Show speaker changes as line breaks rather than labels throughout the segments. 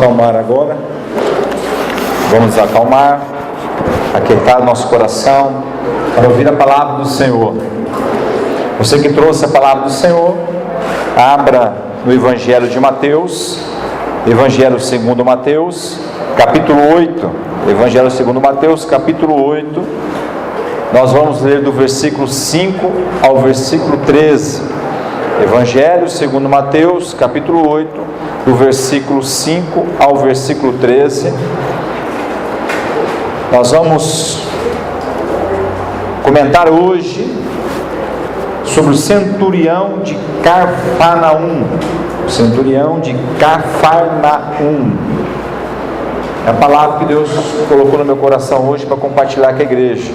acalmar agora. Vamos acalmar, aquietar nosso coração para ouvir a palavra do Senhor. Você que trouxe a palavra do Senhor, abra no Evangelho de Mateus, Evangelho segundo Mateus, capítulo 8. Evangelho segundo Mateus, capítulo 8. Nós vamos ler do versículo 5 ao versículo 13. Evangelho segundo Mateus, capítulo 8, do versículo 5 ao versículo 13. Nós vamos comentar hoje sobre o centurião de Cafarnaum. O centurião de Cafarnaum. É a palavra que Deus colocou no meu coração hoje para compartilhar com a igreja.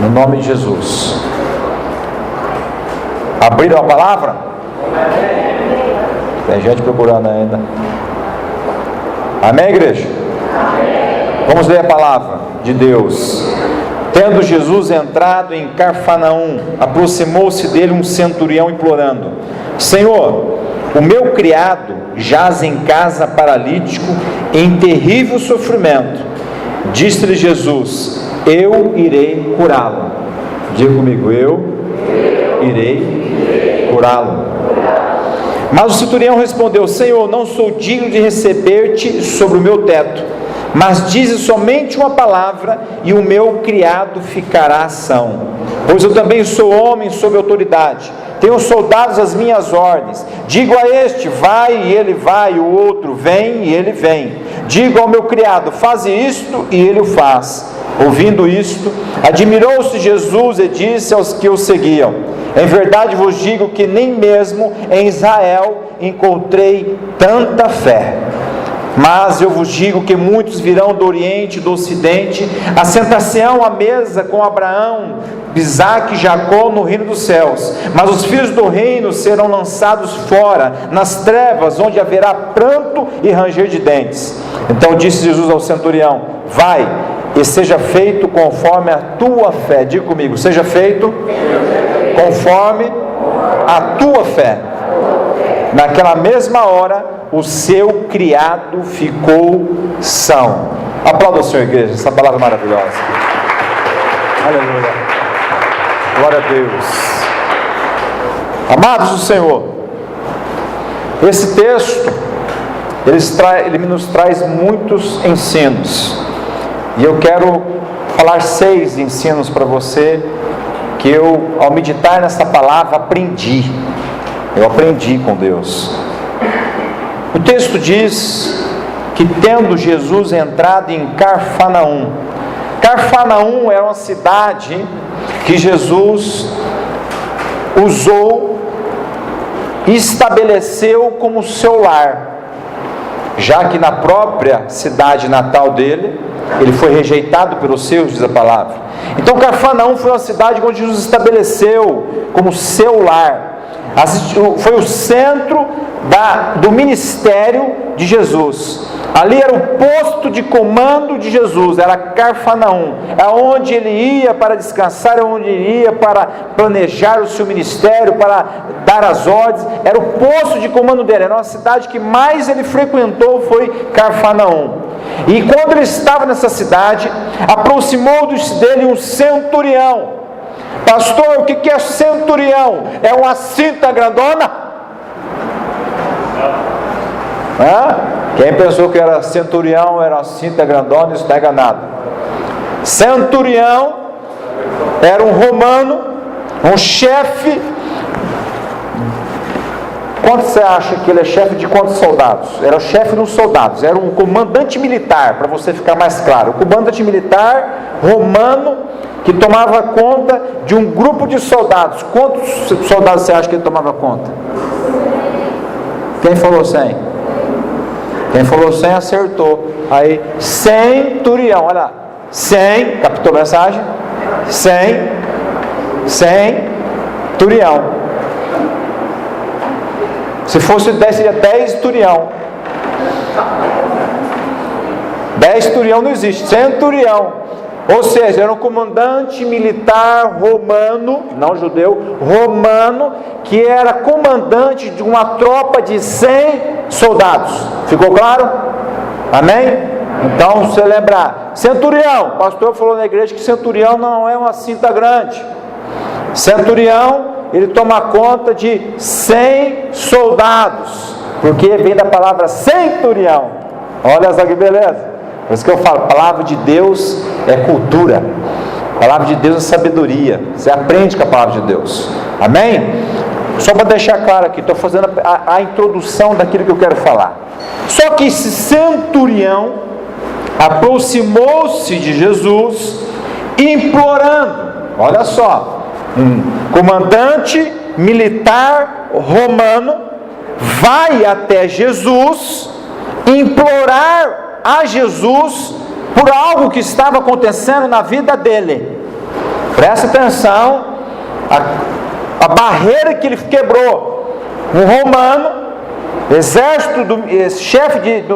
No nome de Jesus. Abriram a palavra? Tem gente procurando ainda. Amém, igreja? Amém. Vamos ler a palavra de Deus. Tendo Jesus entrado em Cafarnaum, aproximou-se dele um centurião implorando: Senhor, o meu criado jaz em casa paralítico em terrível sofrimento. Disse-lhe Jesus: eu irei curá-lo. Diga comigo: eu irei curá-lo. Mas o centurião respondeu: Senhor, não sou digno de receber-te sobre o meu teto, mas dize somente uma palavra e o meu criado ficará são. Pois eu também sou homem sob autoridade, tenho soldados às minhas ordens. Digo a este: vai, e ele vai, o outro: vem, e ele vem. Digo ao meu criado: faze isto, e ele o faz. Ouvindo isto, admirou-se Jesus e disse aos que o seguiam: em verdade vos digo que nem mesmo em Israel encontrei tanta fé. Mas eu vos digo que muitos virão do Oriente e do Ocidente, assentar-se-ão à mesa com Abraão, Isaque e Jacó no reino dos céus. Mas os filhos do reino serão lançados fora, nas trevas, onde haverá pranto e ranger de dentes. Então disse Jesus ao centurião: vai, e seja feito conforme a tua fé. Diga comigo: seja feito conforme a tua fé. Naquela mesma hora, o seu criado ficou são. Aplauda o Senhor, igreja, essa palavra maravilhosa. Aleluia. Glória a Deus. Amados do Senhor, esse texto, ele nos traz muitos ensinos. E eu quero falar 6 ensinos para você, que eu, ao meditar nessa palavra, aprendi. Eu aprendi com Deus. O texto diz que tendo Jesus entrado em Cafarnaum. Cafarnaum era uma cidade que Jesus usou e estabeleceu como seu lar, já que na própria cidade natal dele, ele foi rejeitado pelos seus, diz a palavra. Então Cafarnaum foi uma cidade onde Jesus estabeleceu como seu lar. Foi o centro do ministério de Jesus. Ali era o posto de comando de Jesus, era Cafarnaum. É onde ele ia para descansar, é onde ele ia para planejar o seu ministério, para dar as ordens. Era o posto de comando dele. Era uma cidade que mais ele frequentou, foi Cafarnaum. E quando ele estava nessa cidade, aproximou-se dele um centurião. Pastor, o que é centurião? É uma cinta grandona? Quem pensou que era centurião, era uma cinta grandona, isso está enganado. Centurião era um romano, um chefe. Quanto você acha que ele é chefe de quantos soldados? Era o chefe dos soldados, era um comandante militar, para você ficar mais claro. O comandante militar romano que tomava conta de um grupo de soldados. Quantos soldados você acha que ele tomava conta? Quem falou 100? Quem falou 100 acertou. Aí, centurião, olha lá. 100, captou a mensagem? 100, centurião. Se fosse 10, seria 10 turião. 10 turião não existe, centurião. Ou seja, era um comandante militar romano, não judeu, romano, que era comandante de uma tropa de 100 soldados. Ficou claro? Amém? Então, se você lembrar, centurião, o pastor falou na igreja que centurião não é uma cinta grande. Centurião, ele toma conta de 100 soldados, porque vem da palavra centurião. Olha só que beleza. Por isso que eu falo, a palavra de Deus é cultura, a palavra de Deus é sabedoria. Você aprende com a palavra de Deus. Amém? Só para deixar claro aqui, estou fazendo a introdução daquilo que eu quero falar. Só que esse centurião aproximou-se de Jesus, implorando. Olha só, um comandante militar romano vai até Jesus implorar a Jesus por algo que estava acontecendo na vida dele. Presta atenção, a barreira que ele quebrou. Um romano, chefe de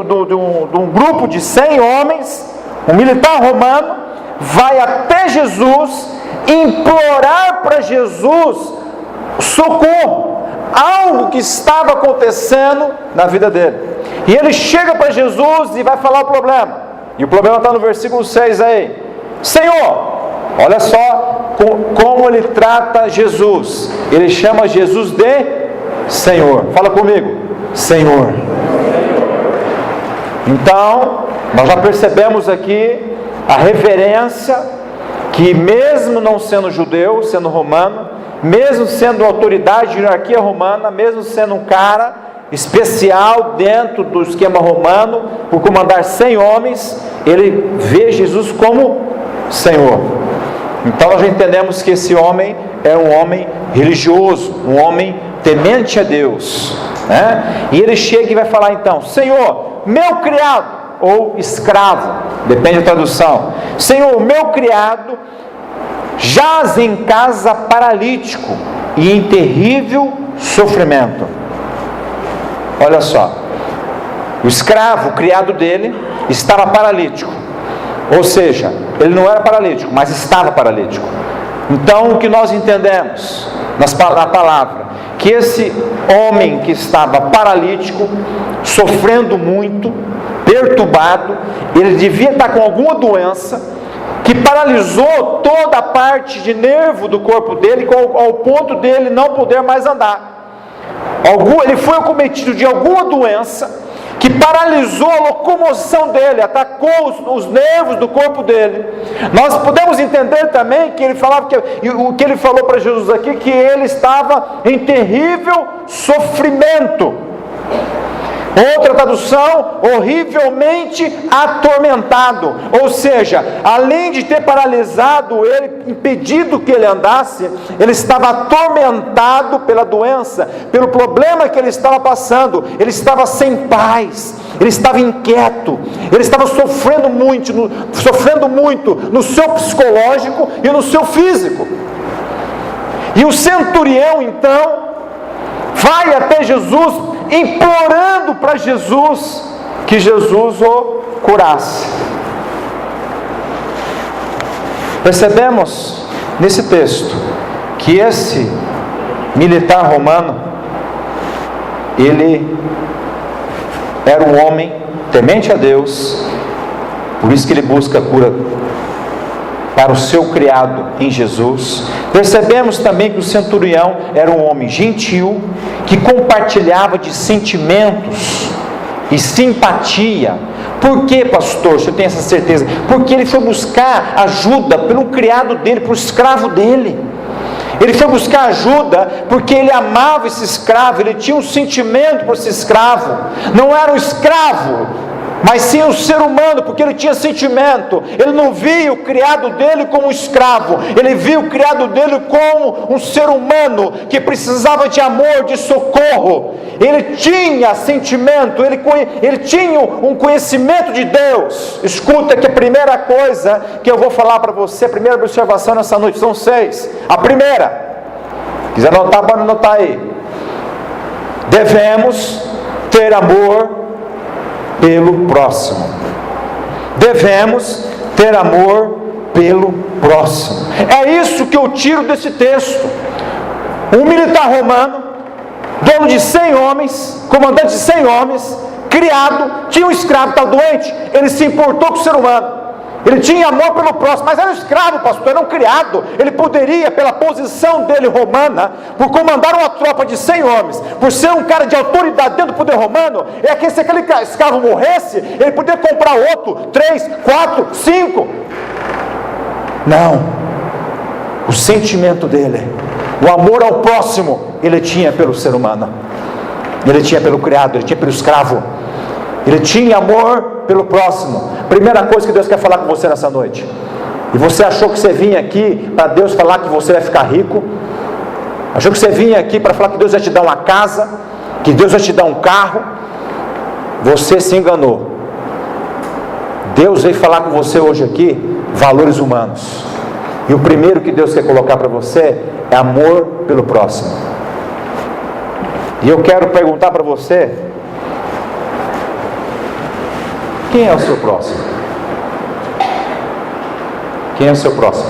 um grupo de 100 homens, um militar romano, vai até Jesus implorar para Jesus socorro, algo que estava acontecendo na vida dele. E ele chega para Jesus e vai falar o problema. E o problema está no versículo 6 aí. Senhor, olha só como ele trata Jesus. Ele chama Jesus de Senhor. Fala comigo, Senhor. Então, nós já percebemos aqui a reverência que, mesmo não sendo judeu, sendo romano, mesmo sendo autoridade de hierarquia romana, mesmo sendo um cara especial dentro do esquema romano, por comandar 100 homens, ele vê Jesus como Senhor. Então nós já entendemos que esse homem é um homem religioso, um homem temente a Deus, né? E ele chega e vai falar então: Senhor, meu criado, ou escravo, depende da tradução, Senhor, meu criado jaz em casa paralítico e em terrível sofrimento. Olha só, o escravo, o criado dele, estava paralítico. Ou seja, ele não era paralítico, mas estava paralítico. Então, o que nós entendemos na palavra? Que esse homem que estava paralítico, sofrendo muito, perturbado, ele devia estar com alguma doença que paralisou toda a parte de nervo do corpo dele, ao ponto dele não poder mais andar. Ele foi acometido de alguma doença que paralisou a locomoção dele, atacou os nervos do corpo dele. Nós podemos entender também que ele falava o que ele falou para Jesus aqui, que ele estava em terrível sofrimento. Outra tradução, horrivelmente atormentado. Ou seja, além de ter paralisado ele, impedido que ele andasse, ele estava atormentado pela doença, pelo problema que ele estava passando. Ele estava sem paz, ele estava inquieto, ele estava sofrendo muito no seu psicológico e no seu físico. E o centurião então vai até Jesus, implorando para Jesus que Jesus o curasse. Percebemos nesse texto que esse militar romano, ele era um homem temente a Deus, por isso que ele busca a cura para o seu criado em Jesus. Percebemos também que o centurião era um homem gentil, que compartilhava de sentimentos e simpatia. Por que, pastor, você tem essa certeza? Porque ele foi buscar ajuda pelo criado dele, pelo escravo dele. Ele foi buscar ajuda porque ele amava esse escravo, ele tinha um sentimento por esse escravo. Não era um escravo, mas sim um ser humano, porque ele tinha sentimento. Ele não via o criado dele como um escravo, ele via o criado dele como um ser humano que precisava de amor, de socorro. Ele tinha sentimento, ele tinha um conhecimento de Deus. Escuta que a primeira coisa que eu vou falar para você, a primeira observação nessa noite, são 6. A primeira, quiser anotar, pode anotar aí. Devemos ter amor pelo próximo. Devemos ter amor pelo próximo. É isso que eu tiro desse texto. Um militar romano dono de 100 homens, comandante de 100 homens, criado, tinha um escravo que estava doente, ele se importou com o ser humano, ele tinha amor pelo próximo, mas era um escravo, pastor, era um criado. Ele poderia, pela posição dele romana, por comandar uma tropa de 100 homens, por ser um cara de autoridade dentro do poder romano, que se aquele escravo morresse, ele poderia comprar outro, 3, 4, 5. Não, o sentimento dele, o amor ao próximo, ele tinha pelo ser humano, ele tinha pelo criado, ele tinha pelo escravo, ele tinha amor pelo próximo. Primeira coisa que Deus quer falar com você nessa noite. E você achou que você vinha aqui para Deus falar que você vai ficar rico? Achou que você vinha aqui para falar que Deus vai te dar uma casa, que Deus vai te dar um carro? Você se enganou. Deus veio falar com você hoje aqui valores humanos. E o primeiro que Deus quer colocar para você é amor pelo próximo. E eu quero perguntar para você: quem é o seu próximo? Quem é o seu próximo?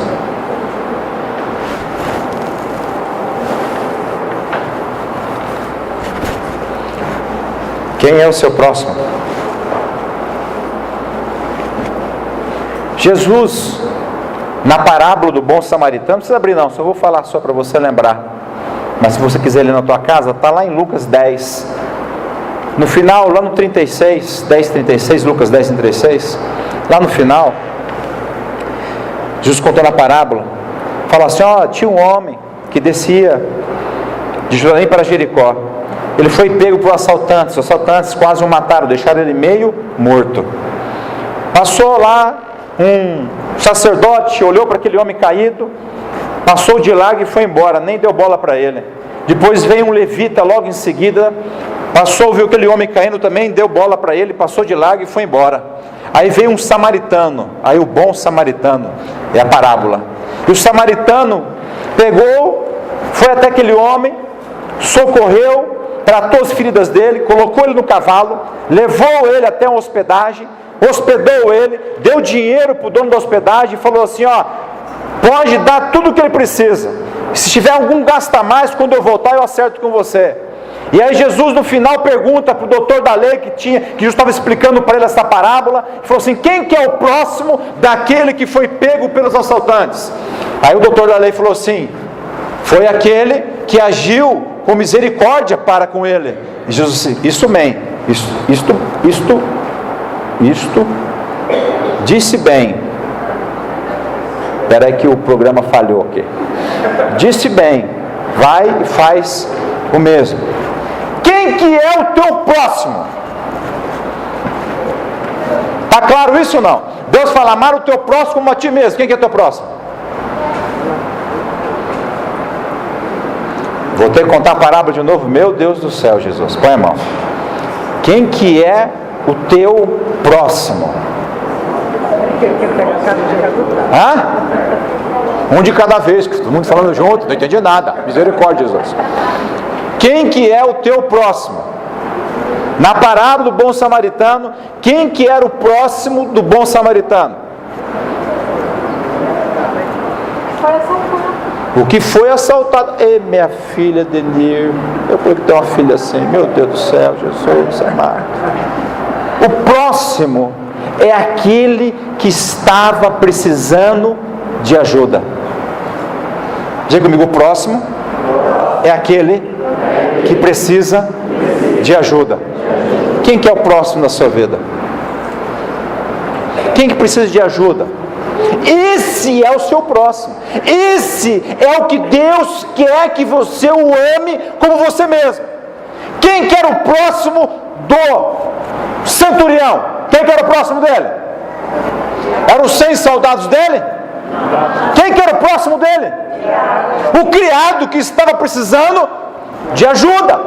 Quem é o seu próximo? Jesus, na parábola do bom samaritano, não precisa abrir não, só vou falar só para você lembrar. Mas se você quiser ler na tua casa, está lá em Lucas 10. No final, lá no 36, 10:36, Lucas 10:36, lá no final, Jesus contando a parábola, fala assim: tinha um homem que descia de Jerusalém para Jericó. Ele foi pego por assaltantes. Os assaltantes quase o mataram, deixaram ele meio morto. Passou lá um sacerdote, olhou para aquele homem caído, passou de largo e foi embora, nem deu bola para ele. Depois veio um levita logo em seguida, passou, viu aquele homem caindo também, deu bola para ele, passou de largo e foi embora. Aí veio um samaritano, aí o bom samaritano, é a parábola. E o samaritano pegou, foi até aquele homem, socorreu, tratou as feridas dele, colocou ele no cavalo, levou ele até uma hospedagem, hospedou ele, deu dinheiro para o dono da hospedagem e falou assim: pode dar tudo o que ele precisa, se tiver algum gasto a mais, quando eu voltar eu acerto com você. E aí Jesus no final pergunta para o doutor da lei que Jesus estava explicando para ele essa parábola, e falou assim: quem que é o próximo daquele que foi pego pelos assaltantes? Aí o doutor da lei falou assim: foi aquele que agiu com misericórdia para com ele. E Jesus disse: isto bem, isto disse bem. Espera aí que o programa falhou aqui. Disse bem, vai e faz o mesmo. Quem que é o teu próximo? Está claro isso ou não? Deus fala: amar o teu próximo como a ti mesmo. Quem que é o teu próximo? Vou ter que contar a parábola de novo. Meu Deus do céu, Jesus, põe a mão. Quem que é o teu próximo? Um de cada vez, todo mundo falando junto, não entendi nada. Misericórdia, Jesus. Quem que é o teu próximo? Na parábola do bom samaritano, quem que era o próximo do bom samaritano? O que foi assaltado. Ei, minha filha Denir, eu creio que tem uma filha assim, meu Deus do céu, Jesus amado. O próximo é aquele que estava precisando de ajuda. Diga comigo: o próximo é aquele que precisa de ajuda. Quem que é o próximo da sua vida? Quem que precisa de ajuda? Esse é o seu próximo. Esse é o que Deus quer que você o ame como você mesmo. Quem que era o próximo do centurião? Quem que era o próximo dele? Eram os 100 soldados dele? Quem que era o próximo dele? O criado que estava precisando de ajuda.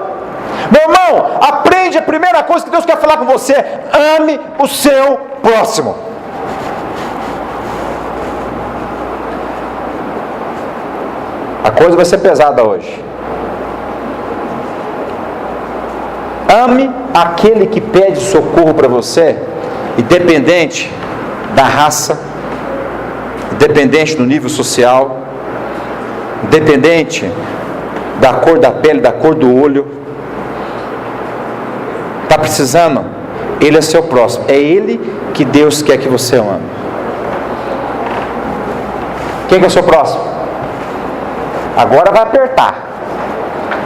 Meu irmão, aprende a primeira coisa que Deus quer falar com você: ame o seu próximo. A coisa vai ser pesada hoje. Ame aquele que pede socorro para você, independente da raça, independente do nível social, independente da cor da pele, da cor do olho, está precisando, ele é seu próximo. É ele que Deus quer que você ame. Quem que é o seu próximo? Agora vai apertar.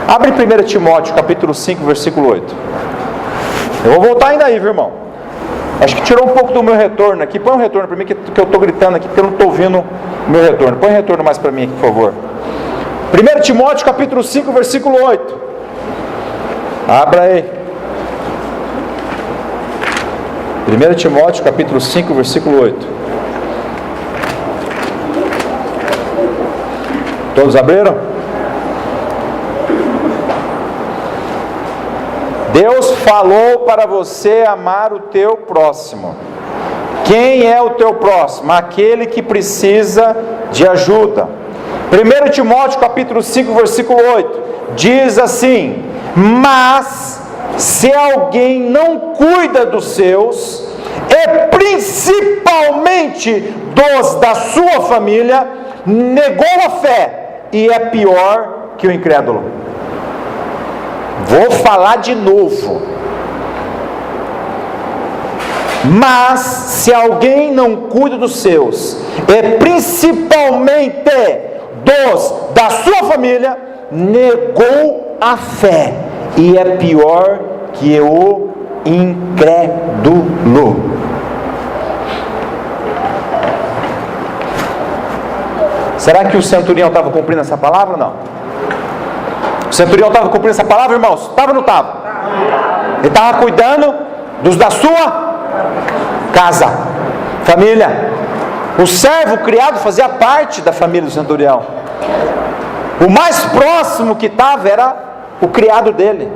Abre 1 Timóteo capítulo 5, versículo 8. Eu vou voltar ainda aí, viu, irmão? Acho que tirou um pouco do meu retorno aqui. Põe um retorno para mim, que eu estou gritando aqui, porque eu não estou ouvindo o meu retorno. Põe um retorno mais para mim aqui, por favor. 1 Timóteo capítulo 5, versículo 8. Abra aí. 1 Timóteo capítulo 5, versículo 8. Todos abriram? Deus falou para você amar o teu próximo. Quem é o teu próximo? Aquele que precisa de ajuda. 1 Timóteo capítulo 5, versículo 8 diz assim: mas se alguém não cuida dos seus, e principalmente dos da sua família, negou a fé e é pior que o incrédulo. Vou falar de novo. Mas se alguém não cuida dos seus, e principalmente dos da sua família, negou a fé e é pior que o incrédulo. Será que o centurião estava cumprindo essa palavra ou não? O centurião estava cumprindo essa palavra, irmãos? Estava ou não estava? Ele estava cuidando dos da sua casa, família. O servo criado fazia parte da família do centurião. O mais próximo que estava era o criado dele.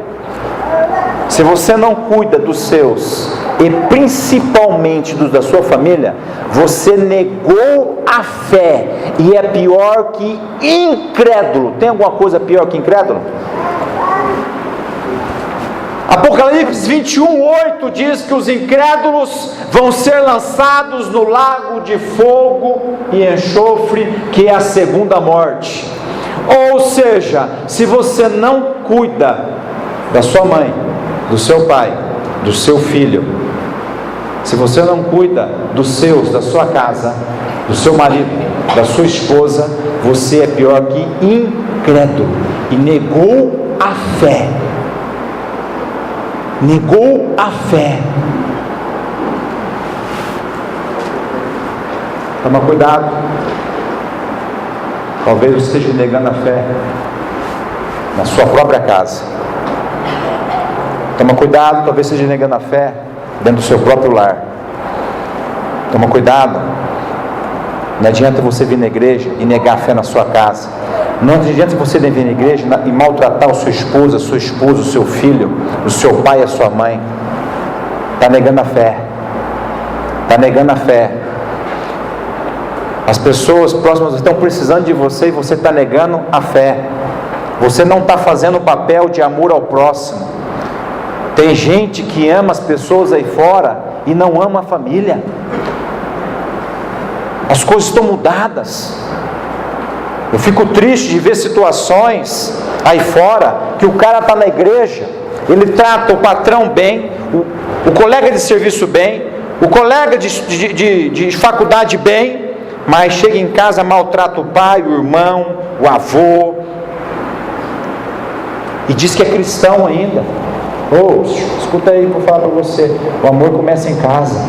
Se você não cuida dos seus, e principalmente dos da sua família, você negou a fé e é pior que incrédulo. Tem alguma coisa pior que incrédulo? Apocalipse 21:8 diz que os incrédulos vão ser lançados no lago de fogo e enxofre, que é a segunda morte. Ou seja, se você não cuida da sua mãe, do seu pai, do seu filho, se você não cuida dos seus, da sua casa, do seu marido, da sua esposa, você é pior que incrédulo e negou a fé. Negou a fé. Toma cuidado. Talvez você esteja negando a fé na sua própria casa. Toma cuidado, talvez esteja negando a fé dentro do seu próprio lar. Toma cuidado. Não adianta você vir na igreja e negar a fé na sua casa. Não adianta você vir na igreja e maltratar a sua esposa, o seu filho, o seu pai e a sua mãe. Está negando a fé. Está negando a fé. As pessoas próximas estão precisando de você e você está negando a fé. Você não está fazendo o papel de amor ao próximo. Tem gente que ama as pessoas aí fora e não ama a família. As coisas estão mudadas. Eu fico triste de ver situações aí fora que o cara está na igreja, ele trata o patrão bem, o colega de serviço bem, o colega de faculdade bem, mas chega em casa, maltrata o pai, o irmão, o avô, e diz que é cristão ainda. Escuta aí que eu falo para você, o amor começa em casa.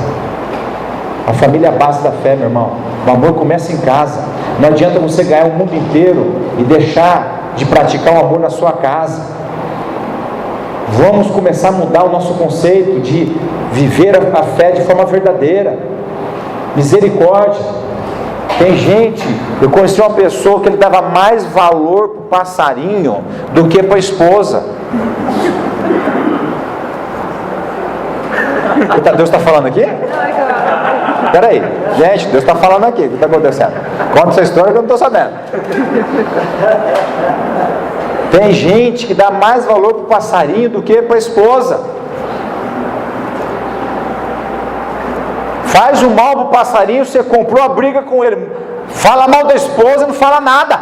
A família é a base da fé, meu irmão. O amor começa em casa. Não adianta você ganhar o mundo inteiro e deixar de praticar o amor na sua casa. Vamos começar a mudar o nosso conceito de viver a fé de forma verdadeira. Misericórdia. Tem gente, eu conheci uma pessoa que ele dava mais valor para o passarinho do que para a esposa. Deus está falando aqui? Peraí, gente, Deus está falando aqui. O que está acontecendo? Conta essa história que eu não estou sabendo. Tem gente que dá mais valor para o passarinho do que para a esposa. Faz o mal para o passarinho, você comprou a briga com ele. Fala mal da esposa, não fala nada.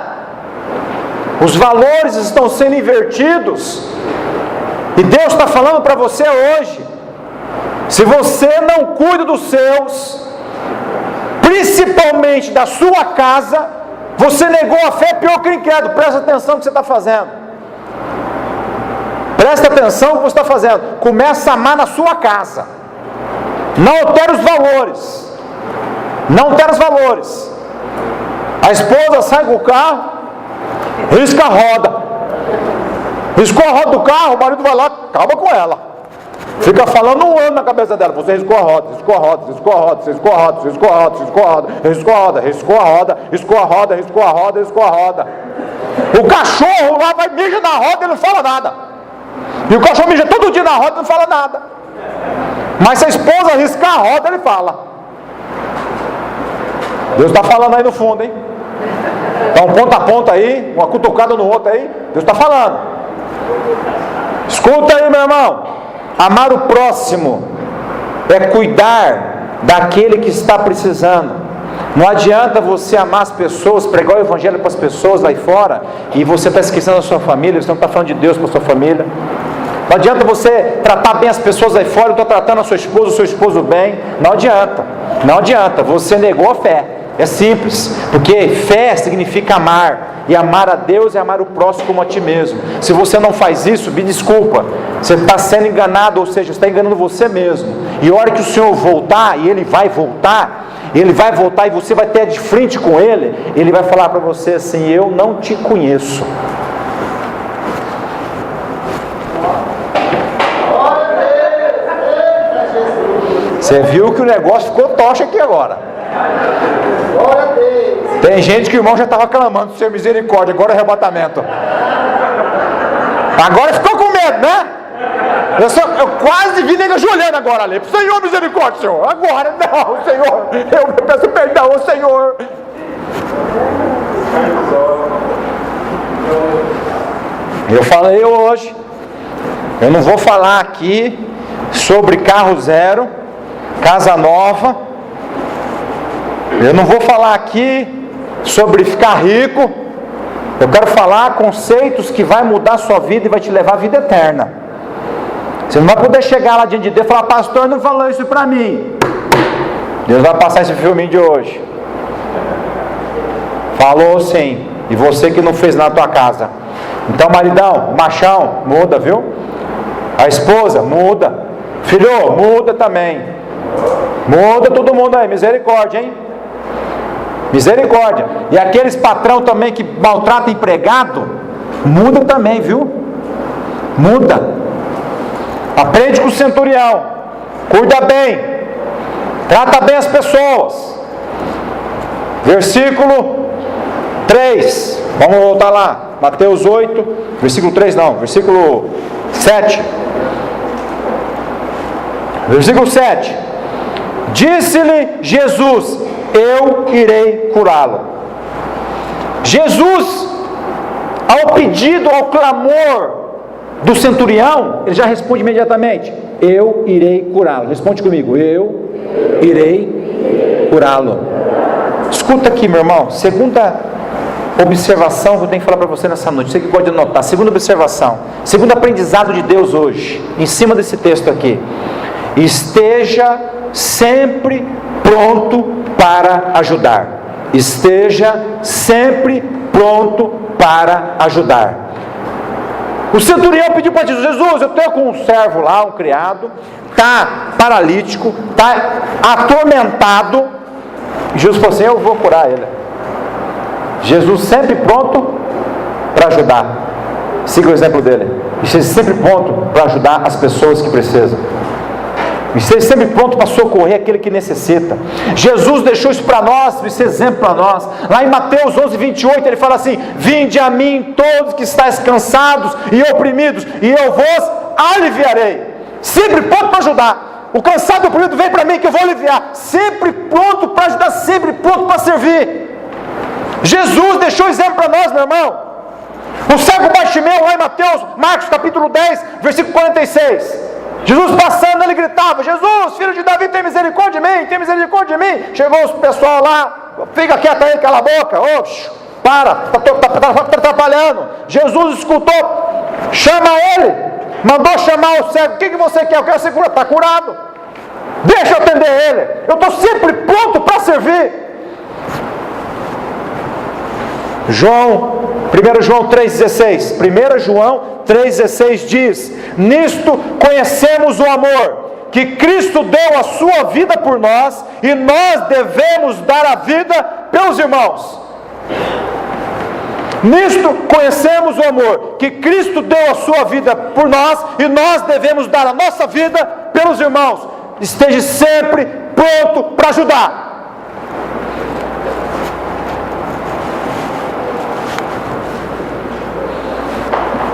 Os valores estão sendo invertidos. E Deus está falando para você hoje: Se você não cuida dos seus, principalmente da sua casa, você negou a fé pior que o incrédulo. Presta atenção no que você está fazendo. Presta atenção no que você está fazendo. Começa a amar na sua casa. Não altere os valores. Não altere os valores. A esposa sai com o carro, risca a roda. Riscou a roda do carro, o marido vai lá, acaba com ela. Fica falando um ano na cabeça dela. Você riscou a roda, riscou a roda, riscou a roda, riscou a roda, riscou a roda, riscou a roda, riscou a roda, riscou a roda, riscou a roda, riscou a roda, riscou a roda. O cachorro lá vai mija na roda e não fala nada. E o cachorro mija todo dia na roda e não fala nada. Mas se a esposa riscar a roda, ele fala. Deus está falando aí no fundo, hein? Dá um ponta a ponta aí, uma cutucada no outro aí. Deus está falando. Escuta aí, meu irmão. Amar o próximo é cuidar daquele que está precisando. Não adianta você amar as pessoas, pregar o evangelho para as pessoas lá fora, e você está esquecendo a sua família, você não está falando de Deus para a sua família. Não adianta você tratar bem as pessoas lá fora, eu estou tratando a sua esposa, o seu esposo bem. Não adianta. Não adianta. Você negou a fé. É simples, porque fé significa amar, e amar a Deus é amar o próximo como a ti mesmo. Se você não faz isso, me desculpa, você está sendo enganado, ou seja, está enganando você mesmo. E a hora que o Senhor voltar, e Ele vai voltar e você vai ter de frente com Ele vai falar para você assim: eu não te conheço. Você viu que o negócio ficou tocha aqui agora. Tem gente que o irmão já estava clamando: Senhor, misericórdia, agora é arrebatamento. Agora ficou com medo, né? Eu quase vi nele ajoelhando agora ali. Senhor, misericórdia, Senhor. Agora não, Senhor. Eu peço perdão, Senhor. Eu falei hoje, eu não vou falar aqui sobre carro zero, casa nova. Eu não vou falar aqui sobre ficar rico. Eu quero falar conceitos que vai mudar a sua vida e vai te levar à vida eterna. Você não vai poder chegar lá diante de Deus e falar: pastor não falou isso para mim. Deus vai passar esse filminho de hoje. Falou sim. E você que não fez na tua casa. Então, maridão, machão, muda, viu? A esposa, muda. Filho, muda também. Muda todo mundo aí, misericórdia, hein? Misericórdia. E aqueles patrão também que maltratam empregado, muda também, viu? Muda. Aprende com o centurião. Cuida bem. Trata bem as pessoas. Versículo 3. Vamos voltar lá. Mateus 8. Versículo 3 não. Versículo 7. Versículo 7. Disse-lhe Jesus: eu irei curá-lo. Jesus, ao pedido, ao clamor do centurião, ele já responde imediatamente: eu irei curá-lo. Responde comigo: eu irei curá-lo. Escuta aqui, meu irmão. Segunda observação que eu tenho que falar para você nessa noite. Você que pode anotar. Segunda observação. Segundo aprendizado de Deus hoje, em cima desse texto aqui: esteja sempre pronto para ajudar. Esteja sempre pronto para ajudar. O centurião pediu para Jesus: Jesus, eu tenho com um servo lá, um criado, está paralítico, está atormentado. E Jesus falou assim: eu vou curar ele. Jesus sempre pronto para ajudar. Siga o exemplo dele. Esteja sempre pronto para ajudar as pessoas que precisam. Esteja sempre pronto para socorrer aquele que necessita. Jesus deixou isso para nós, esse exemplo para nós. Lá em Mateus 11, 28, ele fala assim: vinde a mim todos que estáis cansados e oprimidos, e eu vos aliviarei. Sempre pronto para ajudar. O cansado e oprimido, vem para mim que eu vou aliviar. Sempre pronto para ajudar, sempre pronto para servir. Jesus deixou exemplo para nós, meu irmão. O cego Bartimeu, lá em Marcos capítulo 10, versículo 46. Jesus passando, ele gritava: Jesus, filho de Davi, tem misericórdia de mim, tem misericórdia de mim. Chegou o pessoal lá: fica quieto aí, cala a boca, para, está atrapalhando. Jesus escutou: chama ele. mandou chamar o cego, o que você quer? Eu quero ser curado. Está curado. Deixa eu atender ele. Eu estou sempre pronto para servir. 1 João 3,16. 1 João 3,16 diz: nisto conhecemos o amor, que Cristo deu a sua vida por nós, e nós devemos dar a vida pelos irmãos. Nisto conhecemos o amor, que Cristo deu a sua vida por nós, e nós devemos dar a nossa vida pelos irmãos. Esteja sempre pronto para ajudar.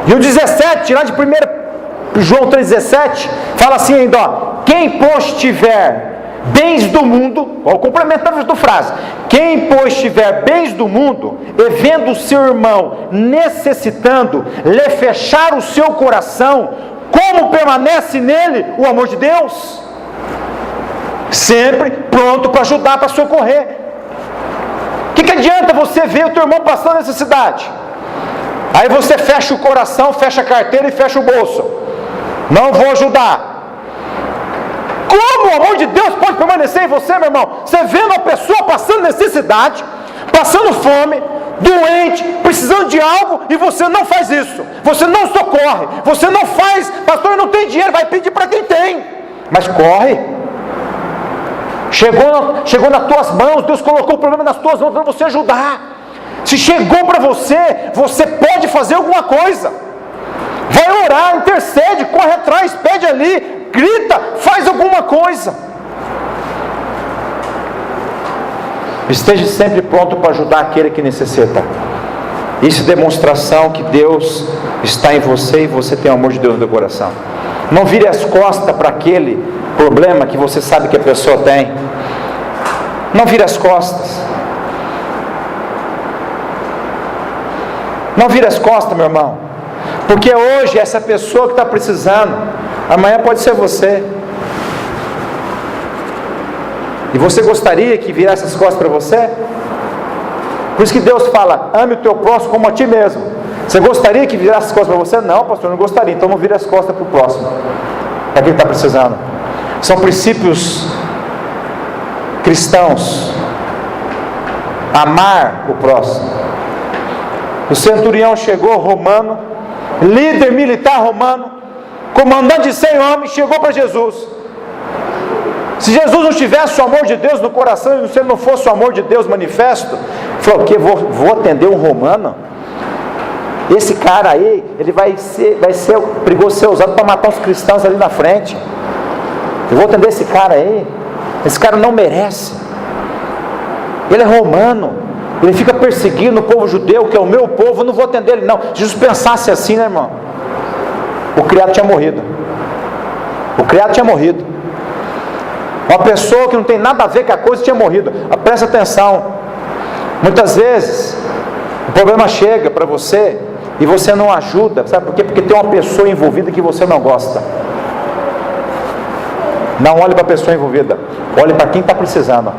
E o 17, lá de 1 João 3,17, fala assim ainda, ó: quem pois tiver bens do mundo, ó, o complemento da frase, quem pois tiver bens do mundo, e vendo o seu irmão necessitando, lhe fechar o seu coração, como permanece nele o amor de Deus? Sempre pronto para ajudar, para socorrer. O que adianta você ver o teu irmão passando necessidade? Aí você fecha o coração, fecha a carteira e fecha o bolso. Não vou ajudar. Como o amor de Deus pode permanecer em você, meu irmão? Você vendo a pessoa passando necessidade, passando fome, doente, precisando de algo, e você não faz isso. Você não socorre. Você não faz. Pastor, não tem dinheiro, vai pedir para quem tem. Mas corre. Chegou nas tuas mãos, Deus colocou o problema nas tuas mãos para você ajudar. Se chegou para você, você pode fazer alguma coisa. Vai orar, intercede, corre atrás, pede ali, grita, faz alguma coisa. Esteja sempre pronto para ajudar aquele que necessita. Isso é demonstração que Deus está em você e você tem o amor de Deus no seu coração. Não vire as costas para aquele problema que você sabe que a pessoa tem. Não vire as costas. Não vire as costas, meu irmão. Porque hoje essa pessoa que está precisando, amanhã pode ser você. E você gostaria que virasse as costas para você? Por isso que Deus fala: ame o teu próximo como a ti mesmo. Você gostaria que virasse as costas para você? Não, pastor, não gostaria. Então não vire as costas para o próximo, para quem está precisando. São princípios cristãos. Amar o próximo. O centurião chegou, romano, líder militar romano, comandante de 100 homens, chegou para Jesus. Se Jesus não tivesse o amor de Deus no coração, e se não fosse o amor de Deus manifesto, falou: o que? Vou atender um romano? Esse cara aí, ele vai ser perigoso ser usado para matar os cristãos ali na frente. Eu vou atender esse cara aí. Esse cara não merece. Ele é romano. Ele fica perseguindo o povo judeu, que é o meu povo. Eu não vou atender ele, não. Se Jesus pensasse assim, né, irmão? O criado tinha morrido. O criado tinha morrido. Uma pessoa que não tem nada a ver com a coisa tinha morrido. Presta atenção. Muitas vezes o problema chega para você e você não ajuda. Sabe por quê? Porque tem uma pessoa envolvida que você não gosta. Não olhe para a pessoa envolvida. Olhe para quem está precisando.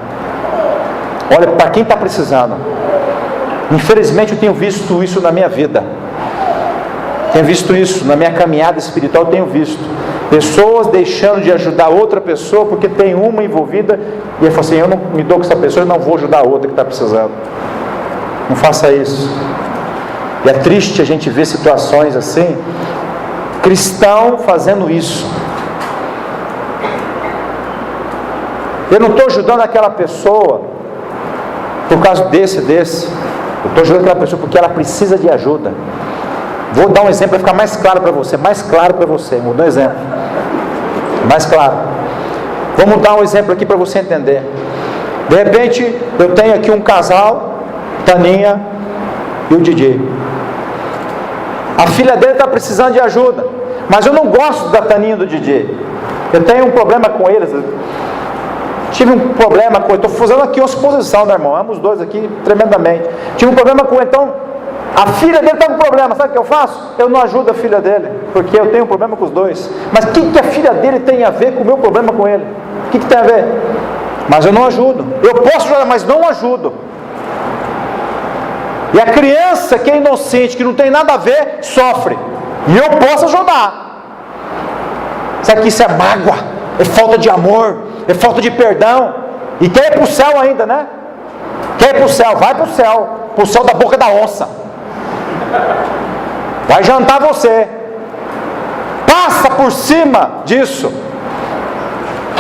Olhe para quem está precisando. Infelizmente eu tenho visto isso na minha vida. Tenho visto isso na minha caminhada espiritual. Tenho visto pessoas deixando de ajudar outra pessoa porque tem uma envolvida e ele fala assim: eu não me dou com essa pessoa, eu não vou ajudar a outra que está precisando. Não faça isso. E é triste a gente ver situações assim, cristão fazendo isso. Eu não estou ajudando aquela pessoa por causa desse. Eu estou ajudando aquela pessoa porque ela precisa de ajuda. Vou dar um exemplo para ficar mais claro para você. Vou dar um exemplo mais claro. Vamos dar um exemplo aqui para você entender. De repente eu tenho aqui um casal, Taninha e o DJ. A filha dele está precisando de ajuda, mas eu não gosto da Taninha e do DJ. Eu tenho um problema com eles. Tive um problema com ele. Estou fazendo aqui uma suposição, né, irmão? Amo os dois aqui tremendamente. Tive um problema com ele. Então a filha dele está com problema. Sabe o que eu faço? Eu não ajudo a filha dele, porque eu tenho um problema com os dois. Mas o que a filha dele tem a ver com o meu problema com ele? O que tem a ver? Mas eu não ajudo. Eu posso ajudar, mas não ajudo. E a criança que é inocente, que não tem nada a ver, sofre. E eu posso ajudar. Sabe que isso é mágoa, é falta de amor, é falta de perdão. E quer ir para o céu ainda, né? Quer ir para o céu? Vai para o céu da boca da onça. Vai jantar você. Passa por cima disso.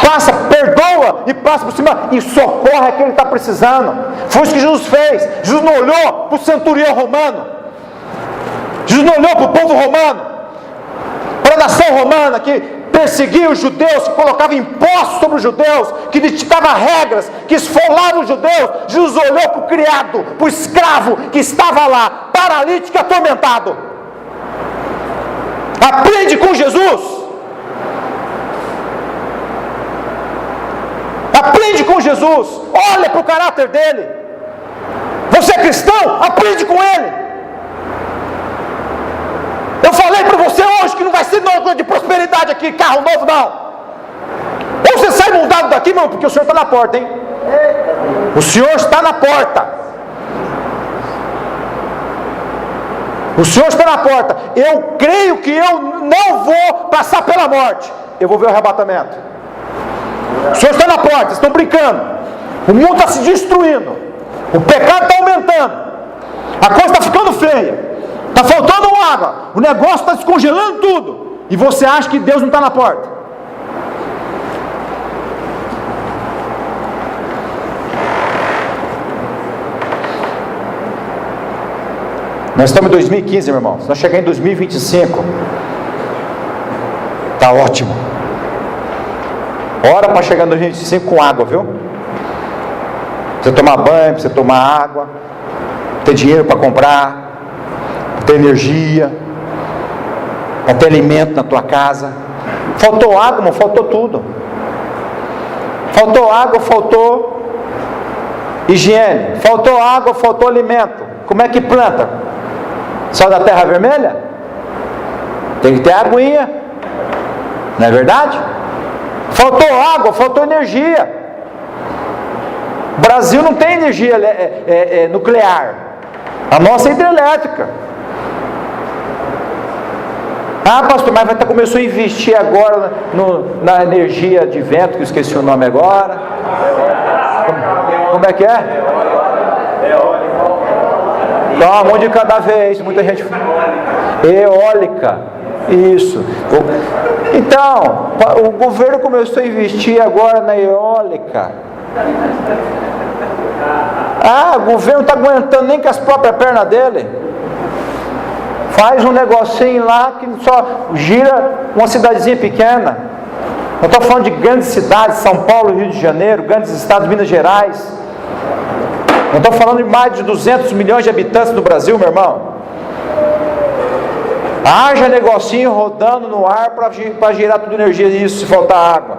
Passa, perdoa e passa por cima e socorre aquele que está precisando. Foi isso que Jesus fez. Jesus não olhou para o centurião romano. Jesus não olhou para o povo romano, para a nação romana que perseguia os judeus, que colocava impostos sobre os judeus, que ditava regras, que esfolava os judeus. Jesus olhou para o criado, para o escravo que estava lá, paralítico e atormentado. Aprende com Jesus. Aprende com Jesus. Olha para o caráter dele. Você é cristão? Aprende com ele. Eu falei para você hoje que não vai ser nada de prosperidade aqui, carro novo não. Ou você sai mudado daqui, irmão, porque o Senhor está na porta, hein? O Senhor está na porta. O Senhor está na porta. Eu creio que eu não vou passar pela morte. Eu vou ver o arrebatamento. O Senhor está na porta, vocês estão brincando. O mundo está se destruindo. O pecado está aumentando. A coisa está ficando feia. Está faltando água. O negócio está descongelando tudo. E você acha que Deus não está na porta? Nós estamos em 2015, meu irmão. Se nós chegarmos em 2025, está ótimo. Ora para chegar em 2025 com água, viu? Pra você tomar banho, para você tomar água, ter dinheiro para comprar, para ter energia, para ter alimento na tua casa. Faltou água, irmão, faltou tudo. Faltou água, faltou higiene. Faltou água, faltou alimento. Como é que planta? Só da terra vermelha? Tem que ter aguinha. Não é verdade? Faltou água, faltou energia. O Brasil não tem energia nuclear. A nossa é hidrelétrica. Ah, pastor, mas começou a investir agora na energia de vento, que eu esqueci o nome agora. Como é que é? Um de cada vez. Muita gente. Eólica. Isso. Então, o governo começou a investir agora na eólica. O governo não está aguentando nem com as próprias pernas dele. Faz um negocinho lá que só gira uma cidadezinha pequena. Eu estou falando de grandes cidades, São Paulo, Rio de Janeiro, grandes estados, Minas Gerais. Eu estou falando de mais de 200 milhões de habitantes no Brasil, meu irmão. Haja negocinho rodando no ar para girar tudo energia disso, se faltar água.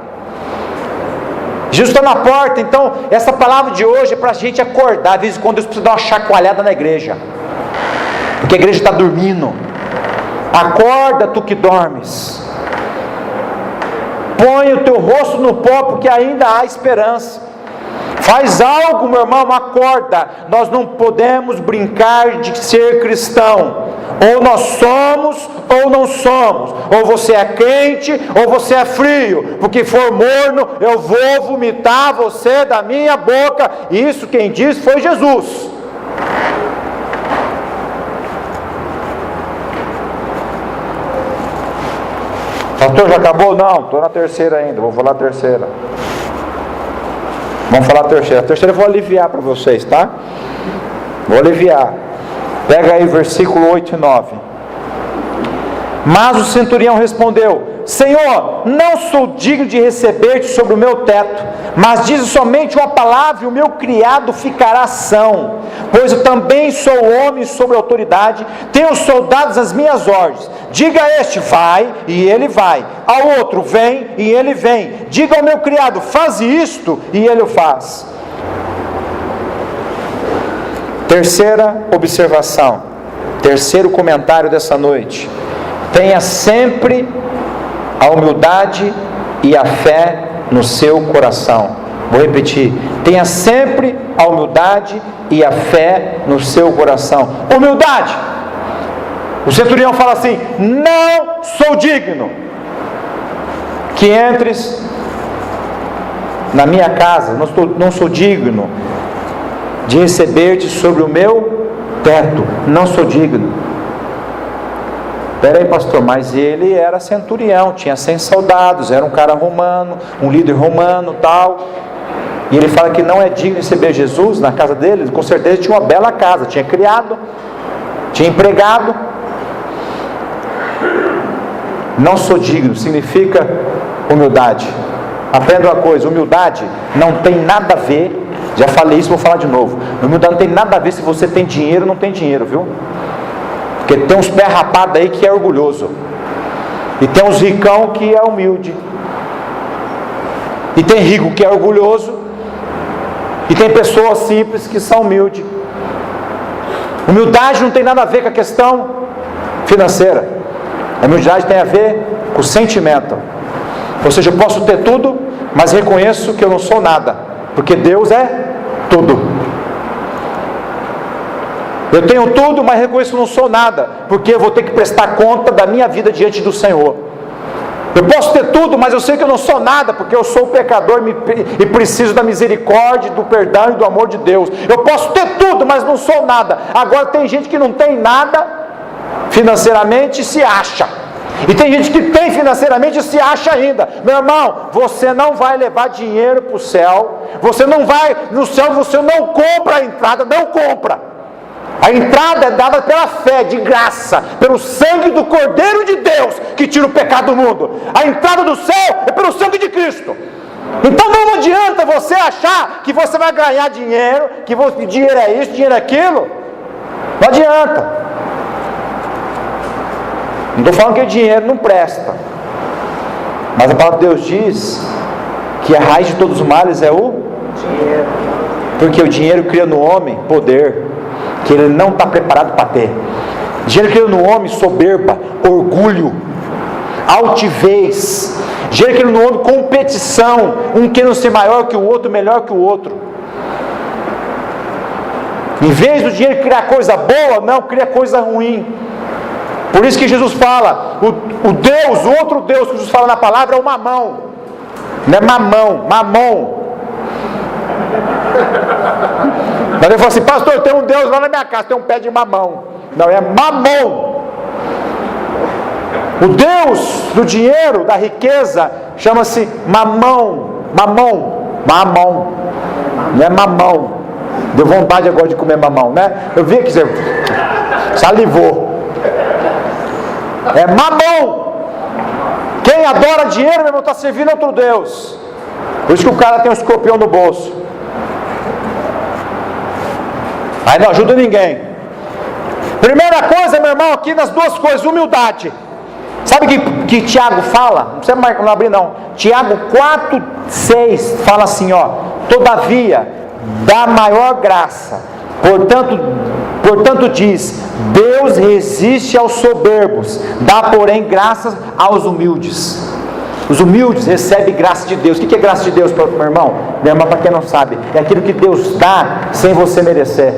Jesus está na porta. Então essa palavra de hoje é para a gente acordar. De vez em quando Deus precisa dar uma chacoalhada na igreja, porque a igreja está dormindo. Acorda, tu que dormes. Põe o teu rosto no pó, porque ainda há esperança. Faz algo, meu irmão, acorda. Nós não podemos brincar de ser cristão. Ou nós somos ou não somos. Ou você é quente ou você é frio. Porque for morno, eu vou vomitar você da minha boca. E isso quem disse foi Jesus. Pastor, já acabou? Não, estou na terceira ainda. Vou falar a terceira. Vamos falar a terceira. A terceira eu vou aliviar para vocês, tá? Vou aliviar. Pega aí versículo 8 e 9. Mas o centurião respondeu: Senhor, não sou digno de receber-te sobre o meu teto, mas dize somente uma palavra e o meu criado ficará são. Pois eu também sou homem sobre autoridade, tenho soldados às minhas ordens. Diga a este, vai, e ele vai. Ao outro, vem, e ele vem. Diga ao meu criado, faz isto, e ele o faz. Terceira observação, terceiro comentário dessa noite: tenha sempre a humildade e a fé no seu coração. Vou repetir: tenha sempre a humildade e a fé no seu coração. Humildade. O centurião fala assim: não sou digno. que entres na minha casa, não sou digno de receber-te sobre o meu teto, não sou digno. Espera aí, pastor, mas ele era centurião, tinha 100 soldados, era um cara romano, um líder romano, tal, e ele fala que não é digno de receber Jesus na casa dele. Com certeza tinha uma bela casa, tinha criado, tinha empregado. Não sou digno significa humildade. Aprenda uma coisa: humildade não tem nada a ver, já falei isso, vou falar de novo, humildade não tem nada a ver se você tem dinheiro ou não tem dinheiro, viu? Porque tem uns pé rapados aí que é orgulhoso, e tem uns ricão que é humilde, e tem rico que é orgulhoso, e tem pessoas simples que são humildes. Humildade não tem nada a ver com a questão financeira. A humildade tem a ver com o sentimento. Ou seja, eu posso ter tudo, mas reconheço que eu não sou nada, porque Deus é tudo. Eu tenho tudo, mas reconheço que não sou nada, porque eu vou ter que prestar conta da minha vida diante do Senhor. Eu posso ter tudo, mas eu sei que eu não sou nada, porque eu sou pecador e preciso da misericórdia, do perdão e do amor de Deus. Eu posso ter tudo, mas não sou nada. Agora tem gente que não tem nada financeiramente e se acha. E tem gente que tem financeiramente e se acha ainda. Meu irmão, você não vai levar dinheiro para o céu. Você não vai, no céu você não compra a entrada, não compra. A entrada é dada pela fé, de graça, pelo sangue do Cordeiro de Deus, que tira o pecado do mundo. A entrada do céu é pelo sangue de Cristo. Então não adianta você achar que você vai ganhar dinheiro, que dinheiro é isso, dinheiro é aquilo. Não adianta. Não estou falando que dinheiro não presta, mas a palavra de Deus diz que a raiz de todos os males é o dinheiro. Porque o dinheiro cria no homem poder que ele não está preparado para ter. Dinheiro cria no homem soberba, orgulho, altivez. Dinheiro cria no homem competição, um querendo ser maior que o outro, melhor que o outro. Em vez do dinheiro criar coisa boa, não, cria coisa ruim. Por isso que Jesus fala, o outro Deus que Jesus fala na palavra é o mamão. Não é mamão. Mas ele falou assim: pastor, tem um Deus lá na minha casa, tem um pé de mamão. Não, é mamão. O Deus do dinheiro, da riqueza, chama-se mamão. Não é mamão. Deu vontade agora de comer mamão, né? Eu vi aqui, você salivou. É mamão. Quem adora dinheiro, meu irmão, está servindo outro Deus. Por isso que o cara tem um escorpião no bolso. Aí não ajuda ninguém. Primeira coisa, meu irmão, aqui nas duas coisas: humildade. Sabe que Tiago fala? Não precisa não abrir não. Tiago 4:6 fala assim, ó: todavia, dá maior graça. Portanto diz: Deus resiste aos soberbos, dá porém graças aos humildes. Os humildes recebem graça de Deus. O que é graça de Deus, meu irmão? Meu irmão, para quem não sabe, é aquilo que Deus dá sem você merecer.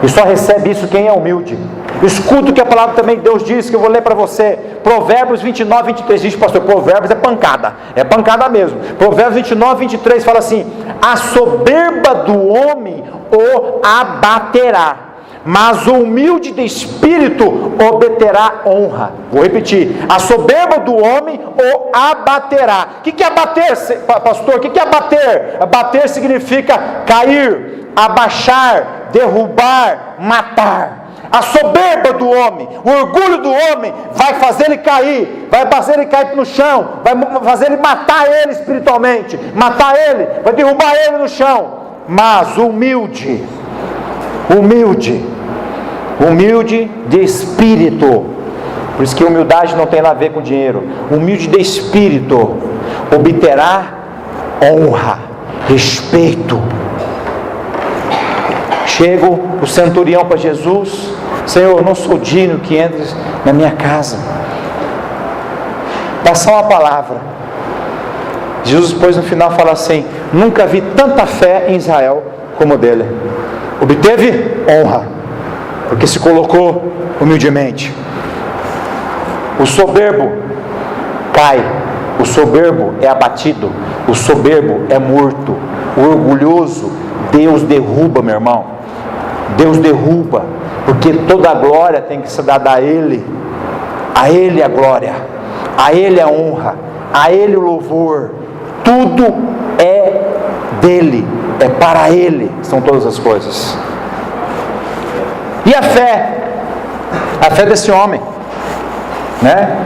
E só recebe isso quem é humilde. Escuta o que a palavra também Deus diz, que eu vou ler para você. Provérbios 29:23 diz, pastor, Provérbios é pancada mesmo. Provérbios 29:23 fala assim: a soberba do homem o abaterá, mas o humilde de espírito obterá honra. Vou repetir: a soberba do homem o abaterá. O que é abater, pastor? O que é abater? Abater significa cair, abaixar, derrubar, matar. A soberba do homem, o orgulho do homem vai fazer ele cair, vai fazer ele cair no chão, vai fazer ele matar ele espiritualmente, matar ele, vai derrubar ele no chão. Mas o humilde de espírito, por isso que humildade não tem nada a ver com dinheiro, humilde de espírito obterá honra, respeito. Chega o centurião para Jesus: Senhor, eu não sou digno que entres na minha casa, dá só uma palavra. Jesus depois no final fala assim: nunca vi tanta fé em Israel como dele. Obteve honra, porque se colocou humildemente. O soberbo cai, O soberbo é abatido, o soberbo é morto, o orgulhoso Deus derruba, meu irmão. Deus derruba, porque toda a glória tem que ser dada a Ele a glória, a Ele a honra, a Ele o louvor, tudo é dele, é para Ele, são todas as coisas. E a fé desse homem, né?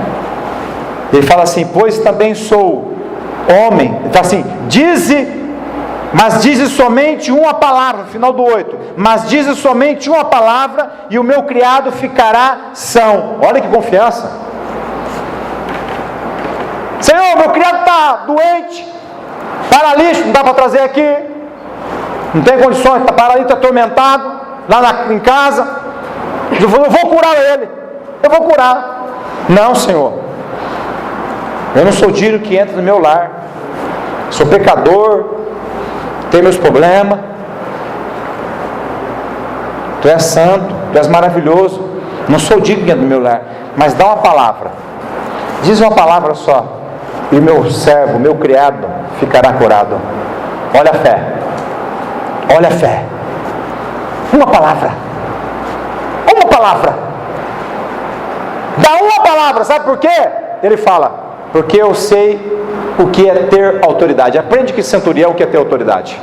Ele fala assim: pois também sou homem. Ele fala assim: mas dize somente uma palavra, final do 8, mas dize somente uma palavra e o meu criado ficará são. Olha que confiança. Senhor, meu criado está doente, paralítico, não dá para trazer aqui, não tem condições, está paralítico, atormentado, lá em casa. Eu vou curar ele, eu vou curar. Não, Senhor, eu não sou digno que entre no meu lar, sou pecador, tenho meus problemas. Tu és santo, tu és maravilhoso, não sou digno que entre no meu lar, mas dá uma palavra, diz uma palavra só, e o meu servo, o meu criado ficará curado. Olha a fé, olha a fé. Uma palavra, dá uma palavra, sabe por quê? Ele fala: porque eu sei o que é ter autoridade. Aprende que centurião o que é ter autoridade.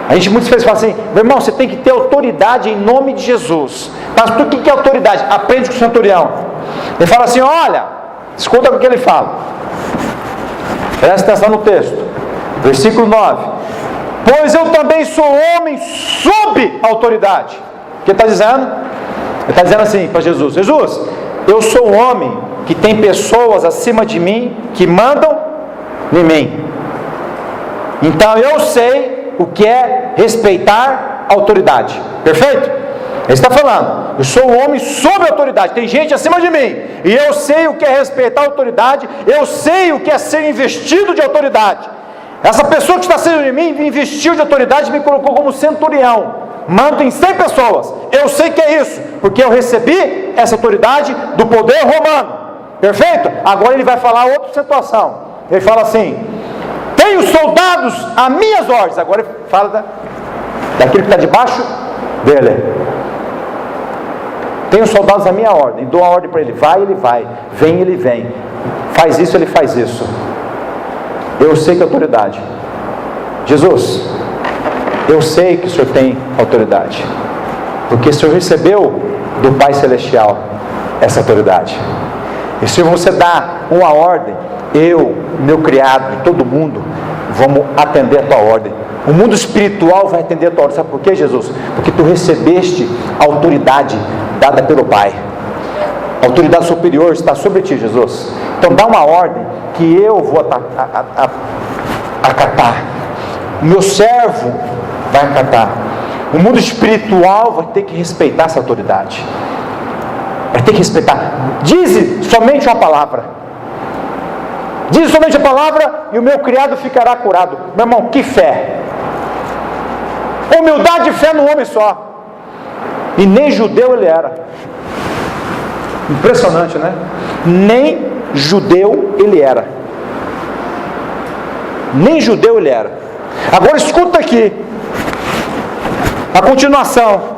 A gente muitas vezes fala assim: meu irmão, você tem que ter autoridade em nome de Jesus. Mas o que é autoridade? Aprende com o centurião. Ele fala assim: olha, escuta o que ele fala, presta atenção no texto, versículo 9: pois eu também sou homem sob autoridade. O que ele está dizendo? Ele está dizendo assim para Jesus: Jesus, eu sou um homem que tem pessoas acima de mim que mandam em mim, então eu sei o que é respeitar a autoridade. Perfeito? Ele está falando: eu sou um homem sob autoridade, tem gente acima de mim, e eu sei o que é respeitar a autoridade, eu sei o que é ser investido de autoridade. Essa pessoa que está acima de mim me investiu de autoridade, me colocou como centurião, mando em 100 pessoas, eu sei que é isso, porque eu recebi essa autoridade do poder romano. Perfeito? Agora ele vai falar outra situação. Ele fala assim: tenho soldados a minhas ordens. Agora ele fala daquele que está debaixo dele. Tenho soldados à minha ordem, dou a ordem para ele: vai, ele vai, vem, ele vem, faz isso, ele faz isso. Eu sei que é autoridade. Jesus, eu sei que o Senhor tem autoridade, porque o Senhor recebeu do Pai Celestial essa autoridade. E se você dá uma ordem, eu, meu criado e todo mundo vamos atender a tua ordem. O mundo espiritual vai atender a tua ordem. Sabe por quê, Jesus? Porque tu recebeste a autoridade dada pelo Pai. A autoridade superior está sobre ti, Jesus. Então dá uma ordem que eu vou acatar. O meu servo vai acatar. O mundo espiritual vai ter que respeitar essa autoridade. Vai ter que respeitar. Diz somente uma palavra. Diz somente a palavra e o meu criado ficará curado. Meu irmão, que fé! Humildade e fé no homem só. E nem judeu ele era. Impressionante, né? Nem judeu ele era. Nem judeu ele era. Agora escuta aqui a continuação,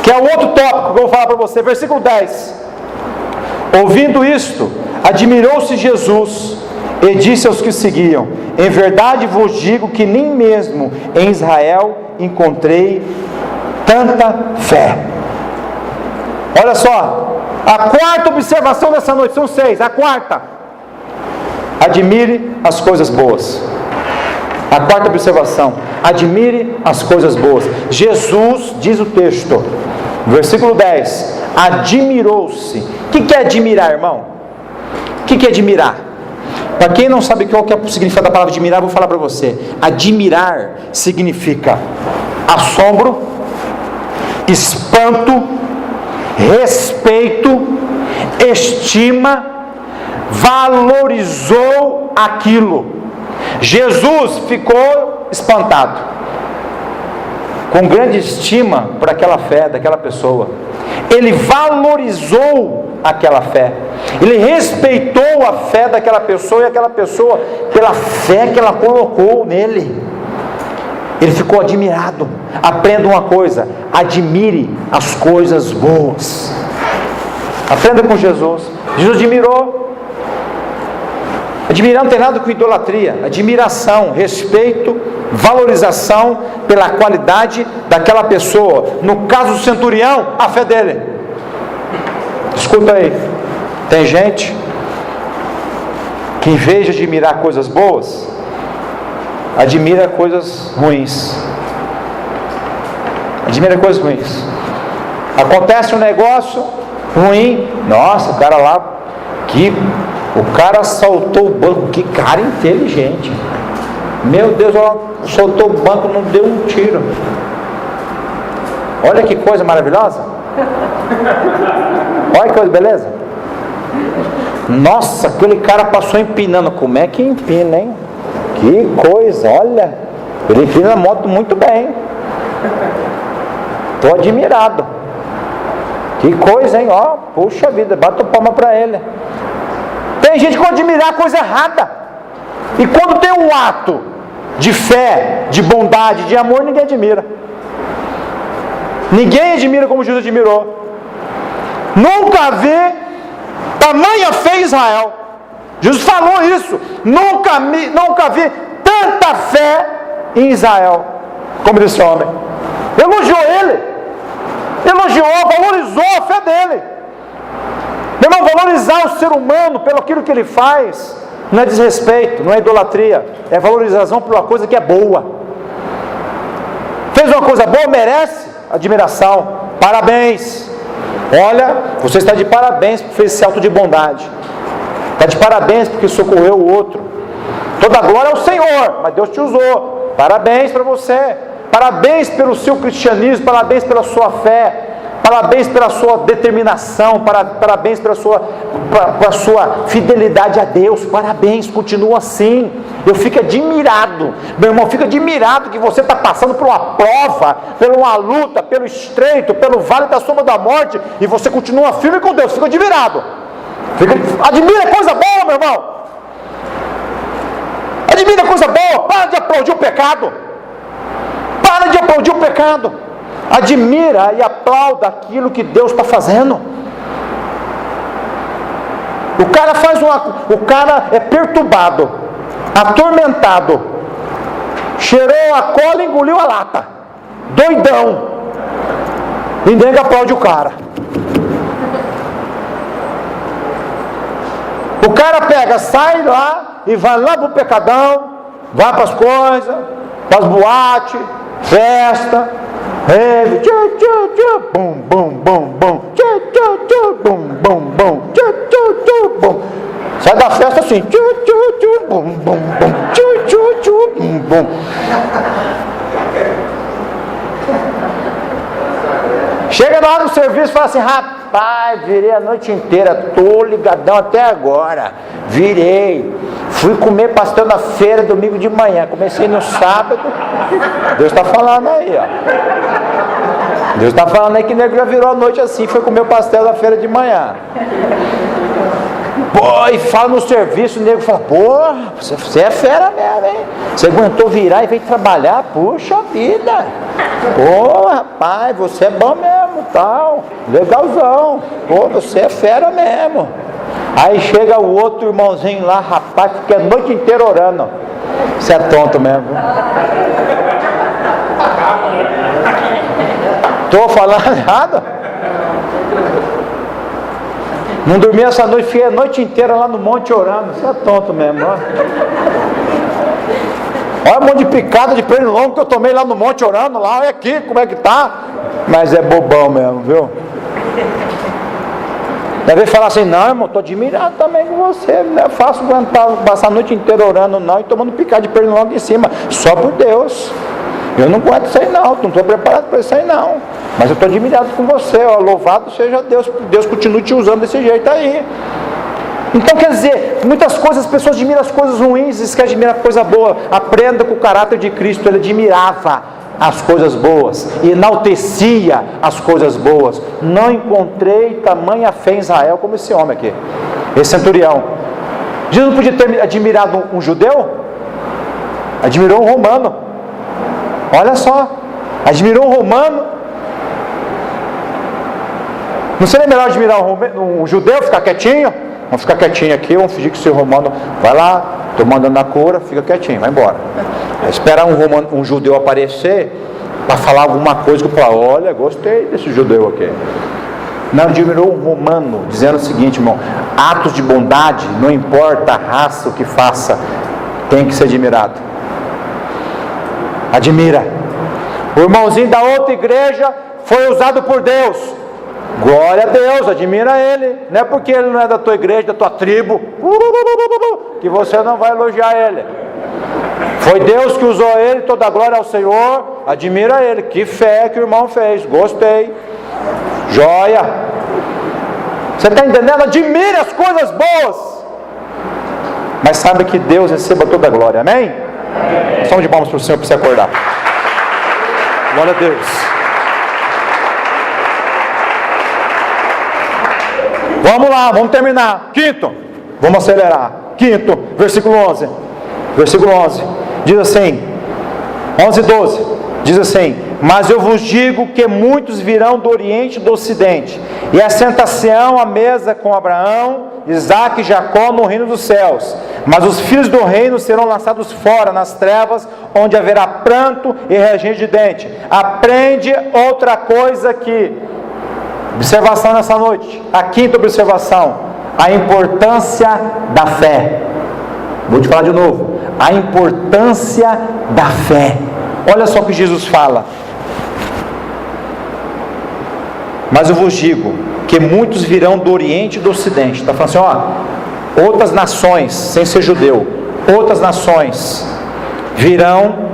que é o outro tópico que eu vou falar para você. Versículo 10: ouvindo isto, admirou-se Jesus e disse aos que seguiam: em verdade vos digo que nem mesmo em Israel encontrei tanta fé. Olha só, a quarta observação dessa noite, são 6, a quarta: admire as coisas boas. A quarta observação: admire as coisas boas. Jesus, diz o texto, versículo 10, admirou-se. O que é admirar, irmão? O que é admirar? Para quem não sabe qual que é o significado da palavra admirar, vou falar para você. Admirar significa assombro, espanto, respeito, estima, valorizou aquilo. Jesus ficou espantado, com grande estima por aquela fé daquela pessoa. Ele valorizou aquela fé. Ele respeitou a fé daquela pessoa, e aquela pessoa, pela fé que ela colocou nele, ele ficou admirado. Aprenda uma coisa: admire as coisas boas. Aprenda com Jesus. Jesus admirou. Admirar não tem nada com idolatria. Admiração, respeito, valorização pela qualidade daquela pessoa. No caso do centurião, a fé dele. Escuta aí, tem gente que, em vez de admirar coisas boas, admira coisas ruins. Admira coisas ruins. Acontece um negócio ruim, nossa, o cara lá, o cara assaltou o banco, que cara inteligente, meu Deus, soltou o banco, não deu um tiro. Olha que coisa maravilhosa. Olha que coisa, beleza? Nossa, aquele cara passou empinando. Como é que empina, hein? Que coisa, olha, ele empina a moto muito bem. Estou admirado. Que coisa, hein? Ó, puxa vida, bata palma para ele. Tem gente que vai admirar coisa errada, e quando tem um ato de fé, de bondade, de amor, ninguém admira. Ninguém admira como Jesus admirou. Nunca vi tamanha fé em Israel. Jesus falou isso. Nunca vi tanta fé em Israel como desse homem. Elogiou ele, elogiou, valorizou a fé dele. Meu irmão, valorizar o ser humano pelo aquilo que ele faz não é desrespeito, não é idolatria, é valorização por uma coisa que é boa. Fez uma coisa boa, merece admiração. Parabéns. Olha, você está de parabéns porque fez esse ato de bondade. Está de parabéns porque socorreu o outro. Toda a glória ao Senhor, mas Deus te usou. Parabéns para você. Parabéns pelo seu cristianismo, parabéns pela sua fé. Parabéns pela sua determinação, parabéns pela sua fidelidade a Deus. Parabéns, continua assim. Eu fico admirado, meu irmão, fico admirado que você está passando por uma prova, por uma luta, pelo estreito, pelo vale da sombra da morte, e você continua firme com Deus. Fico admirado. Admira coisa boa, meu irmão. Admira coisa boa. Para de aplaudir o pecado. Para de aplaudir o pecado. Admira e aplauda aquilo que Deus está fazendo. O cara é perturbado, atormentado, cheirou a cola e engoliu a lata, doidão, e ninguém aplaude o cara. O cara pega, sai lá e vai lá pro pecadão, vai para as coisas, para as boates, festa, rave, tchu, tchu, tchu, bum, bum, bum, bum, tchu, tchu, tchu, bum, bum, bum, tchu, tchu, tchu, bum. Sai da festa assim, tchu, tchu, tchu, bum, bum, bum, tchu, tchu, tchu, bum, bum. Chega na hora do serviço e fala assim: rapaz, virei a noite inteira, tô ligadão até agora, virei, fui comer pastel na feira domingo de manhã, comecei no sábado. Deus está falando aí, ó. Deus está falando aí que o nego já virou a noite assim, foi comer o pastel na feira de manhã. Pô, e fala no serviço, o nego fala: porra, você é fera mesmo, hein? Você aguentou virar e veio trabalhar, puxa vida. Pô, rapaz, você é bom mesmo, tal, legalzão. Pô, você é fera mesmo. Aí chega o outro irmãozinho lá, rapaz, fica a noite inteira orando. Você é tonto mesmo. Tô falando errado? Não dormi essa noite, fiquei a noite inteira lá no monte orando. Você é tonto mesmo, ó. Olha um monte de picada de pernilongo que eu tomei lá no monte orando lá. Olha aqui como é que tá. Mas é bobão mesmo, viu? Deve falar assim: não, irmão, estou admirado também com você. Não é fácil passar a noite inteira orando não e tomando picada de pernilongo em cima. Só por Deus. Eu não aguento isso aí não, não estou preparado para isso aí não. Mas eu estou admirado com você, ó. Louvado seja Deus. Deus continue te usando desse jeito aí. Então, quer dizer, muitas coisas, as pessoas admiram as coisas ruins, esquecem de admirar a coisa boa. Aprenda com o caráter de Cristo. Ele admirava as coisas boas, enaltecia as coisas boas. Não encontrei tamanha fé em Israel como esse homem aqui. esse centurião. Jesus não podia ter admirado um judeu? Admirou um romano. Olha só, admirou um romano. Não seria melhor admirar um judeu, ficar quietinho? Vamos ficar quietinho aqui, vamos fingir que o seu romano vai lá, estou mandando na cura, fica quietinho, vai embora. Esperar um judeu aparecer para falar alguma coisa que eu falo, olha, gostei desse judeu aqui. Não, admirou um romano, dizendo o seguinte, irmão: atos de bondade, não importa a raça, o que faça, tem que ser admirado. Admira. O irmãozinho da outra igreja foi usado por Deus. Glória a Deus, admira ele. Não é porque ele não é da tua igreja, da tua tribo, que você não vai elogiar ele. Foi Deus que usou ele, toda a glória ao Senhor. Admira ele. Que fé que o irmão fez, gostei. Joia. Você está entendendo? Admire as coisas boas, mas sabe que Deus receba toda a glória, amém? Som de palmas para o Senhor para você acordar. Glória a Deus. Vamos lá, vamos terminar. Quinto, vamos acelerar. Quinto, versículo 11. Versículo 11 diz assim, 11 e 12 diz assim: mas eu vos digo que muitos virão do Oriente e do Ocidente, e assentar-se-ão à mesa com Abraão, Isaque e Jacó no reino dos céus. Mas os filhos do reino serão lançados fora, nas trevas, onde haverá pranto e ranger de dente. Aprende outra coisa aqui. Observação nessa noite. A quinta observação: a importância da fé. Vou te falar de novo. A importância da fé. Olha só o que Jesus fala: mas eu vos digo que muitos virão do Oriente e do Ocidente. Está falando assim, ó, outras nações, sem ser judeu, outras nações virão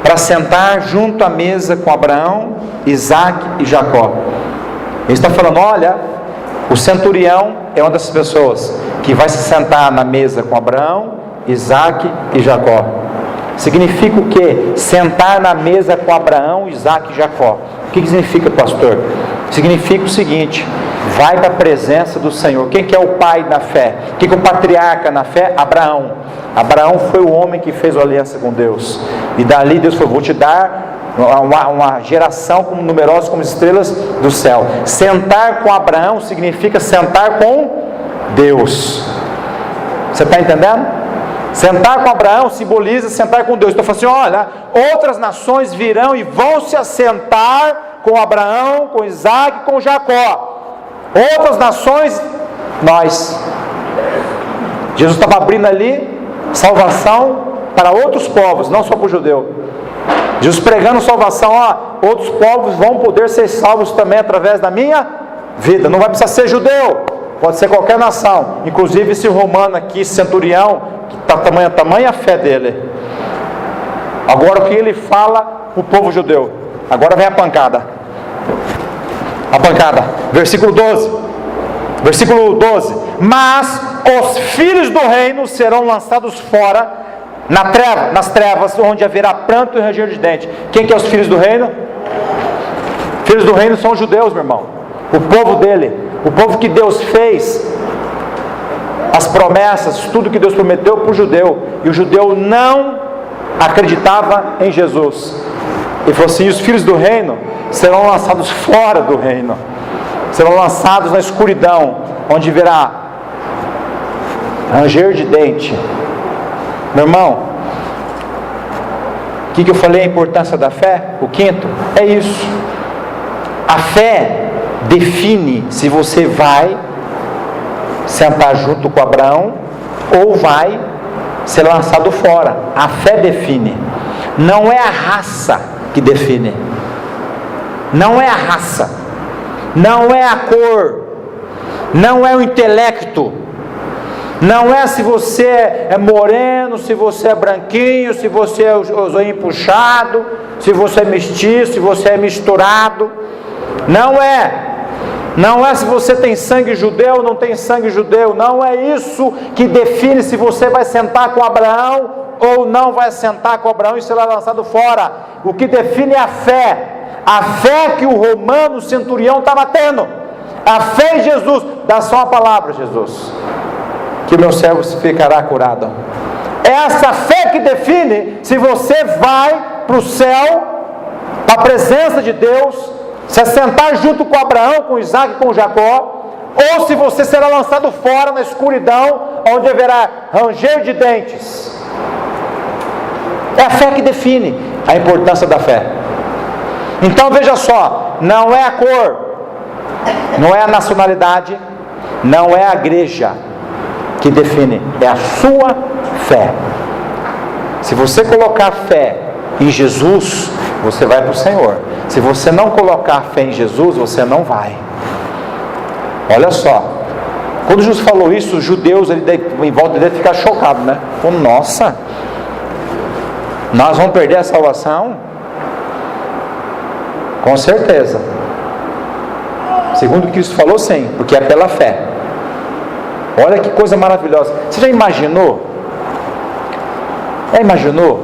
para sentar junto à mesa com Abraão, Isaque e Jacó. Ele está falando, olha, o centurião é uma dessas pessoas que vai se sentar na mesa com Abraão, Isaque e Jacó. Significa o que? Sentar na mesa com Abraão, Isaque e Jacó. O que significa, pastor? Significa o seguinte: vai para a presença do Senhor. Quem que é o pai da fé? Quem que é o patriarca na fé? Abraão. Abraão foi o homem que fez a aliança com Deus, e dali Deus falou: vou te dar uma geração como numerosa como estrelas do céu. Sentar com Abraão significa sentar com Deus. Você está entendendo? Sentar com Abraão simboliza sentar com Deus. Então eu falo assim, olha, outras nações virão e vão se assentar com Abraão, com Isaque, com Jacó. Outras nações, nós. Jesus estava abrindo ali salvação para outros povos, não só para o judeu. Jesus pregando salvação, ó, outros povos vão poder ser salvos também através da minha vida. Não vai precisar ser judeu, pode ser qualquer nação, inclusive esse romano aqui, esse centurião, que está tamanha a fé dele. Agora o que ele fala para o povo judeu? Agora vem a pancada. A pancada, versículo 12. Versículo 12: mas os filhos do reino serão lançados fora, nas trevas, onde haverá pranto e ranger de dente. Quem que é os filhos do reino? Filhos do reino são os judeus, meu irmão. O povo dele, o povo que Deus fez as promessas, tudo que Deus prometeu para o judeu, e o judeu não acreditava em Jesus. Ele falou assim: os filhos do reino serão lançados fora do reino, serão lançados na escuridão, onde verá ranger de dente. Meu irmão, o que eu falei, a importância da fé? O quinto é isso. A fé define se você vai sentar junto com Abraão ou vai ser lançado fora. A fé define. Não é a raça que define. Não é a raça. Não é a cor. Não é o intelecto. Não é se você é moreno, se você é branquinho, se você é o zoinho puxado, se você é mestiço, se você é misturado. Não é. Não é se você tem sangue judeu ou não tem sangue judeu. Não é isso que define se você vai sentar com Abraão ou não vai sentar com Abraão e será lançado fora. O que define é a fé. A fé que o romano centurião estava tendo. A fé em Jesus. dá só uma palavra, Jesus, que meu servo ficará curado. É essa fé que define se você vai para o céu, para a presença de Deus, se assentar junto com Abraão, com Isaac e com Jacó, ou se você será lançado fora na escuridão, onde haverá ranger de dentes. É a fé que define a importância da fé. Então veja só, não é a cor, não é a nacionalidade, não é a igreja que define, é a sua fé. Se você colocar fé em Jesus, você vai para o Senhor. Se você não colocar fé em Jesus, você não vai. Olha só, quando Jesus falou isso, os judeus em volta dele ficaram chocados, né? Falou, nossa, nós vamos perder a salvação? Com certeza. Segundo o que Cristo falou, sim, porque é pela fé. Olha que coisa maravilhosa. Você já imaginou? Já imaginou?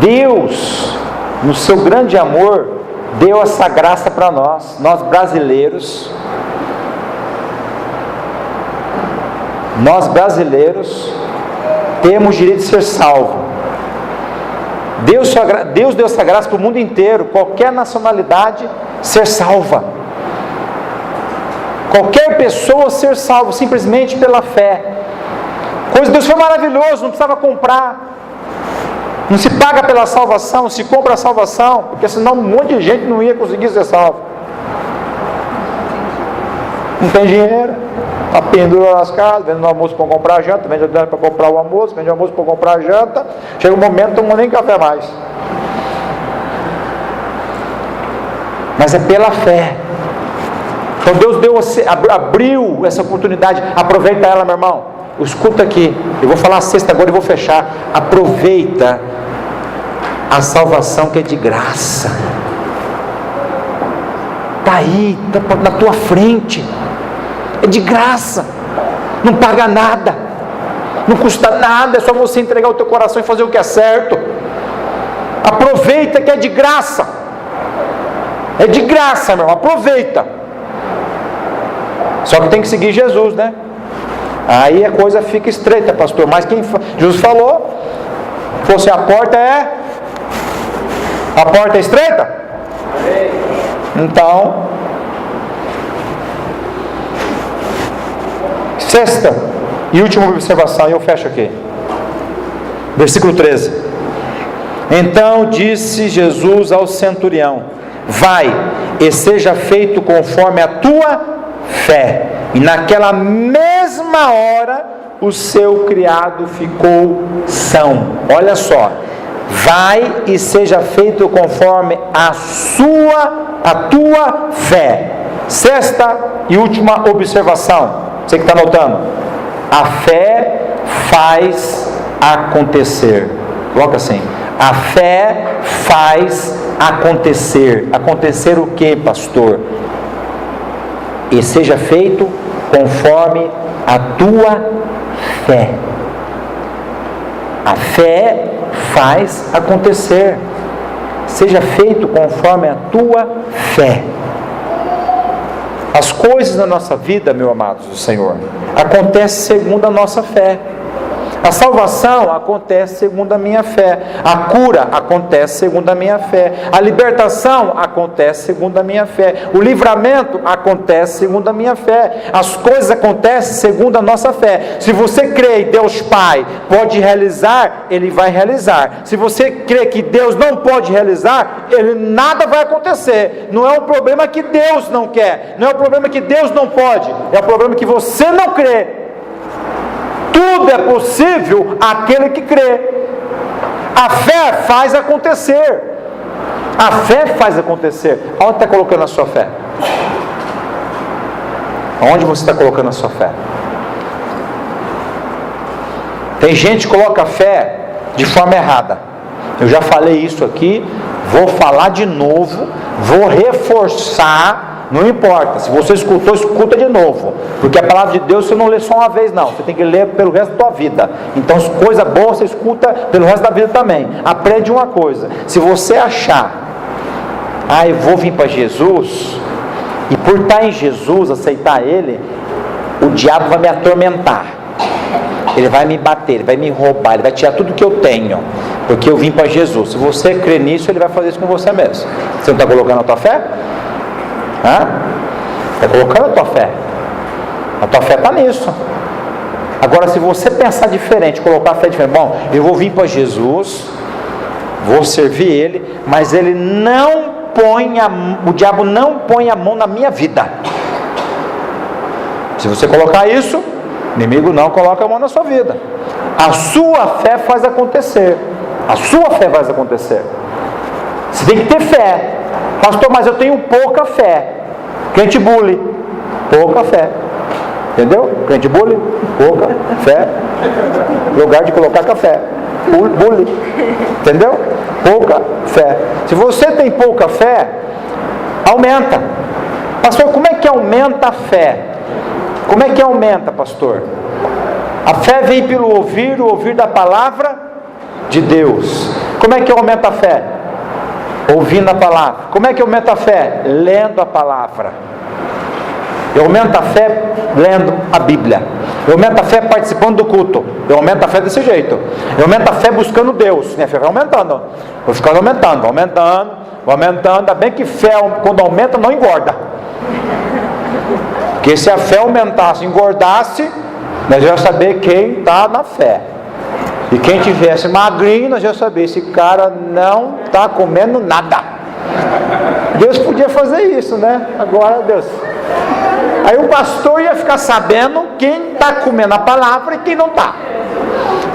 Deus, no seu grande amor, deu essa graça para nós brasileiros. Nós brasileiros temos direito de ser salvos. Deus deu essa graça para o mundo inteiro, qualquer nacionalidade ser salva, qualquer pessoa ser salva, simplesmente pela fé. Coisa de Deus foi maravilhoso, não precisava comprar, não se paga pela salvação, se compra a salvação, porque senão um monte de gente não ia conseguir ser salvo. Não tem dinheiro, a pendura nas casas, vende o almoço para comprar a janta, vende o dinheiro para comprar o almoço, vende o almoço para comprar a janta, chega um momento que não tomam nem café mais. Mas é pela fé. Então Deus abriu essa oportunidade, aproveita ela, meu irmão. Escuta aqui, eu vou falar a sexta agora e vou fechar. Aproveita a salvação que é de graça. Está aí, está na tua frente. É de graça, não paga nada, não custa nada, é só você entregar o teu coração e fazer o que é certo. Aproveita que é de graça. É de graça, meu irmão, aproveita. Só que tem que seguir Jesus, né? Aí a coisa fica estreita, pastor. Mas quem Jesus falou, fosse a porta é estreita? Então, sexta e última observação, e eu fecho aqui. Versículo 13. Então disse Jesus ao centurião: vai, e seja feito conforme a tua fé. E naquela mesma hora o seu criado ficou são. Olha só, vai e seja feito conforme a tua fé. Sexta e última observação, você que está anotando: a fé faz acontecer. Coloca assim: a fé faz acontecer. Acontecer o que, pastor? E seja feito conforme a tua fé. A fé faz acontecer. Seja feito conforme a tua fé. As coisas na nossa vida, meus amados do Senhor, acontecem segundo a nossa fé. A salvação acontece segundo a minha fé. A cura acontece segundo a minha fé. A libertação acontece segundo a minha fé. O livramento acontece segundo a minha fé. As coisas acontecem segundo a nossa fé. Se você crê em Deus Pai pode realizar, Ele vai realizar. Se você crê que Deus não pode realizar, nada vai acontecer. Não é um problema que Deus não quer, não é um problema que Deus não pode, é um problema que você não crê. Tudo é possível àquele que crê. A fé faz acontecer. A fé faz acontecer. Aonde está colocando a sua fé? Aonde você está colocando a sua fé? Tem gente que coloca a fé de forma errada. Eu já falei isso aqui, vou falar de novo, vou reforçar. Não importa, se você escutou, escuta de novo, porque a palavra de Deus você não lê só uma vez não, você tem que ler pelo resto da tua vida. Então coisa boa você escuta pelo resto da vida também. Aprende uma coisa: se você achar, eu vou vir para Jesus, E por estar em Jesus, aceitar Ele, o diabo vai me atormentar. Ele vai me bater, ele vai me roubar, ele vai tirar tudo que eu tenho, porque eu vim para Jesus. Se você crê nisso, ele vai fazer isso com você mesmo. Você não está colocando a tua fé? Está colocando a tua fé. A tua fé está nisso. Agora, se você pensar diferente, colocar a fé diferente, bom, eu vou vir para Jesus, vou servir Ele, mas Ele não põe, o diabo não põe a mão na minha vida. Se você colocar isso, o inimigo não coloca a mão na sua vida. A sua fé faz acontecer. A sua fé faz acontecer. Você tem que ter fé. Pastor, mas eu tenho pouca fé. Crente bully, pouca fé. Entendeu? Crente bully, pouca fé. Lugar de colocar café. Bully. Entendeu? Pouca fé. Se você tem pouca fé, aumenta. Pastor, como é que aumenta a fé? Como é que aumenta, pastor? A fé vem pelo ouvir, o ouvir da palavra de Deus. Como é que aumenta a fé? Ouvindo a palavra. Como é que aumenta a fé? Lendo a palavra. Eu aumento a fé lendo a Bíblia. Eu aumento a fé participando do culto. Eu aumento a fé desse jeito. Eu aumento a fé buscando Deus. Minha fé vai aumentando. Vou ficar aumentando. Ainda bem que fé, quando aumenta, não engorda. Porque se a fé aumentasse, engordasse, nós já saber quem está na fé. E quem tivesse magrinho, nós já saber, esse cara não está comendo nada. Deus podia fazer isso, né? Agora Deus. Aí o pastor ia ficar sabendo quem está comendo a palavra e quem não está.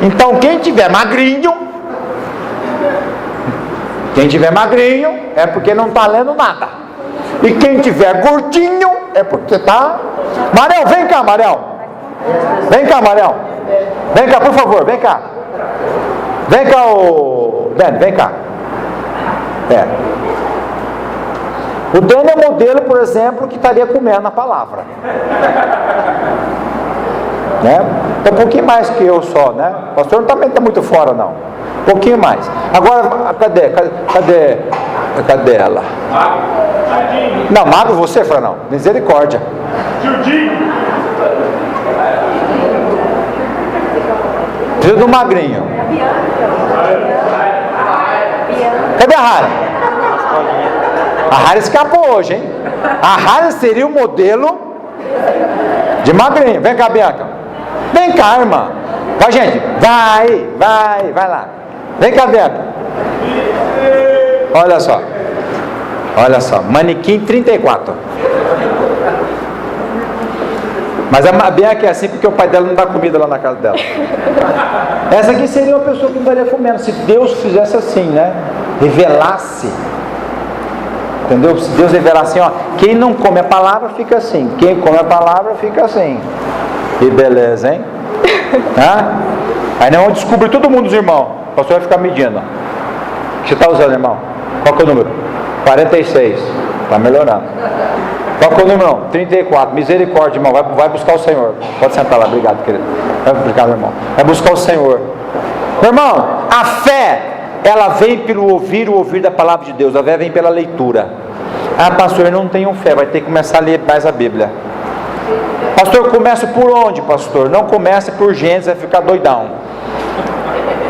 Então quem tiver magrinho é porque não está lendo nada. E quem tiver gordinho é porque está. Marel, vem cá, Marel. Vem cá, Marel. Vem cá, por favor, vem cá. Vem cá, o Dani, vem cá. O Dani é o modelo, por exemplo, que estaria comendo a palavra. Né? Então, um pouquinho mais que eu só, né? O pastor também está muito fora, não. Um pouquinho mais. Agora, cadê ela? Não, magro você, Franão. Misericórdia. Precisa do magrinho. Cadê a Rara? A Rara escapou hoje, hein? A Rara seria o modelo de magrinho. Vem cá, Bianca. Vem cá, irmã. Vai, gente. Vai lá. Vem cá, Bianca. Olha só. Manequim 34. Mas a Bianca é assim porque o pai dela não dá comida lá na casa dela. Essa aqui seria uma pessoa que não estaria comendo. Se Deus fizesse assim, né? Revelasse. Entendeu? Se Deus revelar assim, ó, quem não come a palavra fica assim, quem come a palavra fica assim. Que beleza, hein? Aí não descobre todo mundo, os irmãos. O pastor vai ficar medindo. O que você está usando, irmão? Qual que é o número? 46. Está melhorando. Qual que é o número, irmão? 34. Misericórdia, irmão. Vai buscar o Senhor. Pode sentar lá, obrigado, querido. Obrigado, irmão. Vai buscar o Senhor. Meu irmão, a fé, ela vem pelo ouvir, o ouvir da palavra de Deus. A fé vem pela leitura. Ah, pastor, eu não tenho fé. Vai ter que começar a ler mais a Bíblia. Pastor, eu começo por onde, pastor? Não comece por Gênesis, vai ficar doidão.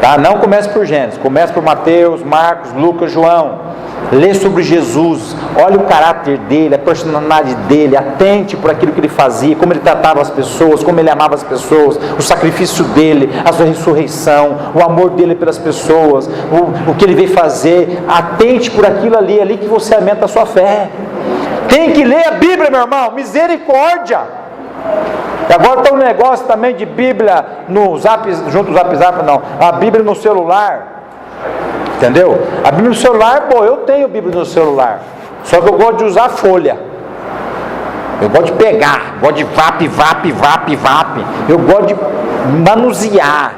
Tá? Não comece por Gênesis. Comece por Mateus, Marcos, Lucas, João. Lê sobre Jesus, olha o caráter dele, a personalidade dele, atente por aquilo que ele fazia, como ele tratava as pessoas, como ele amava as pessoas, o sacrifício dele, a sua ressurreição, o amor dele pelas pessoas, o que ele veio fazer. Atente por aquilo ali que você aumenta a sua fé. Tem que ler a Bíblia, meu irmão, misericórdia. E agora tem um negócio também de Bíblia no Zap, junto ao Zap não, a Bíblia no celular. Entendeu? A Bíblia no celular, eu tenho Bíblia no celular. Só que eu gosto de usar a folha. Eu gosto de pegar, gosto de vap. Eu gosto de manusear.